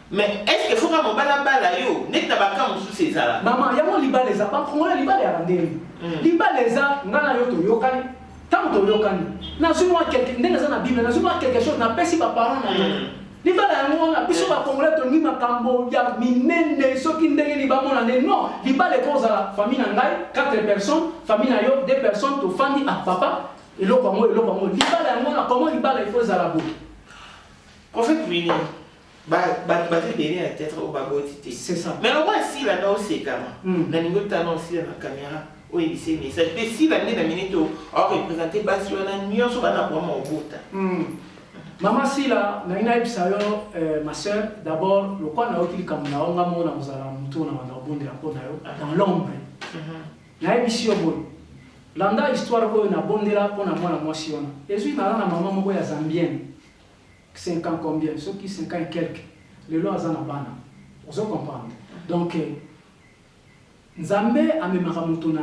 Mais est-ce qu'il faut que mon balabala yo n'est pas comme sous ces là maman yamo libaleza pas congolais libaleza randeli libaleza ngana yo to yokani tant to yokani na suma quelque ndenge na bible na suma quelque chose na pesi ba parents na libala yango na biso ba congolais to ni makambo ya minene soki ndenge ni ba mona ne non libala ko za famille na ngai 4 personnes famille na yo 2 personnes to fandi à papa et lo kwa mo libala yango na comment libala il faut za la bo prophète Winnie c'est ça. Mais on voit si la non c'est comme la niveau aussi la caméra oui c'est message mais si la minute représenter bas sur la nuance sur la vraiment au bout maman si la na ma soeur d'abord le quoi na okili comme na onga mona muzala mutu na bonde la pona yo dans l'ombre na ebisi obo landa histoire ko na bonde la pona mona mwasi ona ezui na maman moko ya zambienne 5 ans combien ceux qui 5 ans et quelques les lois en abana vous comprendre donc nzambe amemaka mutu na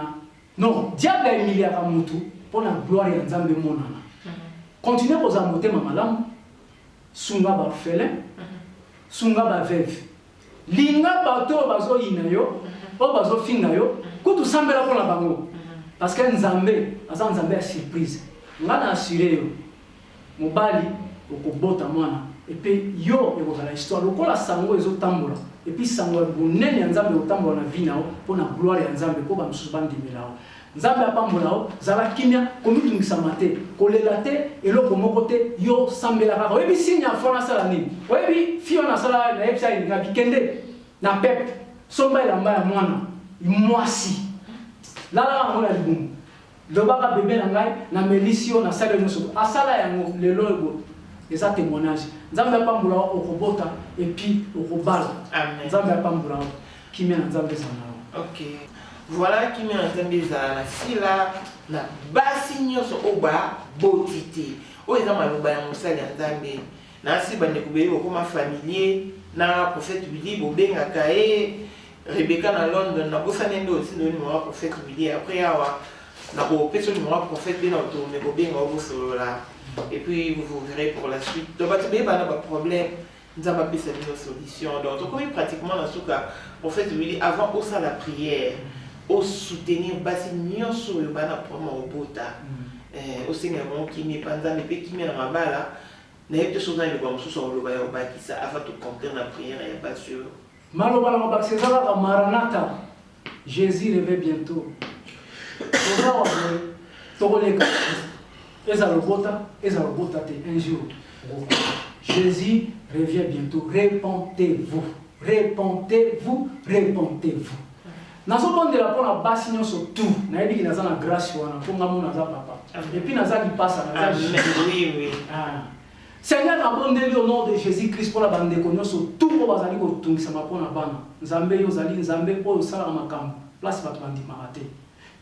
non diable emilia ka mutu pour la gloire ya nzambe monana continuer aux motema malamu sunga ba orphelin sunga ba veuve linga bato bazo yina yo o bazo finga yo kutu sambela pour la bango parce que nzambe asa nzambe a surprise ngana assurer yo mobali okobota mwana et puis yo ekozala histoire lokola sango ezotambola et puis sango ya bonene ya nzambe otambola na vie nao mpo na gloire ya nzambe mpo bamosusu bandimela o nzambe apambola o zala kimia komitungisama te kolela te eloko moko te yo sambela kaka oyebi signe ya fo nasala nini oyebi fio nasala nayebisa elinga bikende na pepe somba elamba ya mwana mwasi lala yango na libumu lobaka bebe na ngai na melisio nasala nyonso asala yango lelo ego eza témoignage nzambe apambola okobota et puis okobala nzambe apambola kimia na nzambe ezala ok voilà kimia na nzambe ezala na sila na basi nyonso oba botite oyo eza maloba ya mosali ya nzambe nasi bandeko beye okoma familier na prophète Willy bobengaka ye Rebecca na London nabosani nde aussi no numéro ya prophète Willy après awa nakopesa numéro ya prophète be na otome bobenga obosolola. Et puis vous verrez pour la suite. Donc, il y a un problème. Nous avons une solution. Donc, on a pratiquement dans ce cas, prophète Willy, avant au la prière, au soutenir, basi nyonso yo bana promo au bota. Au Seigneur qui n'est pas dans les pays qui met dans la bala. N'est pas chose dans le bon sous le bail au bas qui ça avant de comprendre la prière et pas sûr. Maloba la bas c'est ça la Maranatha. Jésus revient bientôt. Un jour. Jésus revient bientôt. Répentez-vous. Répentez-vous. Répentez-vous. Nazo bonde la pona basi nyonso tout. Na yebi ki naza na grâce wana pour ngamu naza papa. Et puis naza li passa naza. Oui. Seigneur na bonde li au nom de Jésus-Christ pour la bande ko nyonso tout ko bazali ko tungisa mapona bana. Nzambe yo zali nzambe oyo sala makambo. Place bato bandi marate.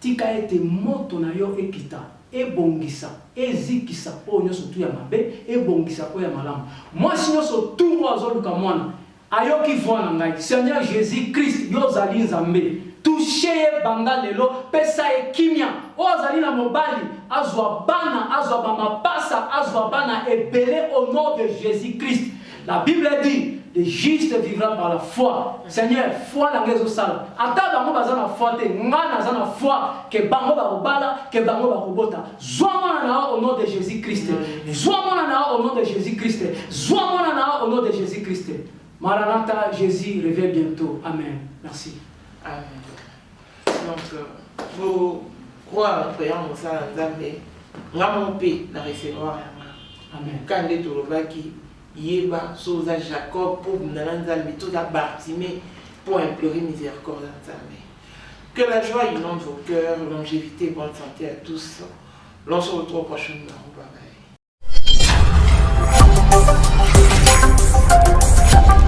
Tika ete moto na yo ekita. Ebongisa ezikisa oyo nyonso tu ya mabe ebongisa oyo ya malamu mwasi nyonso tu oyo azoluka mwana ayoki voix na ngai Seigneur Jésus-Christ yo ozali nzambe touche ye banda lelo pesa ekimia oyo azali na mobali azwa bana azwa bamapasa azwa bana ebele au nom de Jésus-Christ. La Bible dit le juste vivra par la foi. Seigneur, foi la ngezi osala. Ata bango baza na foi te, nga naza na foi ke bango bakobala, ke bango bakobota. Zwa mwana na au nom de Jésus-Christ. Zwa mwana na au nom de Jésus-Christ. Zwa mwana na au nom de Jésus-Christ. Maranatha, Jésus revient bientôt. Amen. Merci. Amen. Donc, vous croire en priant au Sala Nzambe, nga mon paix na recevoir. Amen. Quand les Tourovaki, Yeba, Sosa, Jacob, pour Nzambe, tout a Bartimée, pour implorer miséricorde Nzambe. Que la joie inonde vos cœurs, longévité et bonne santé à tous. L'on se retrouve prochainement. Bye bye.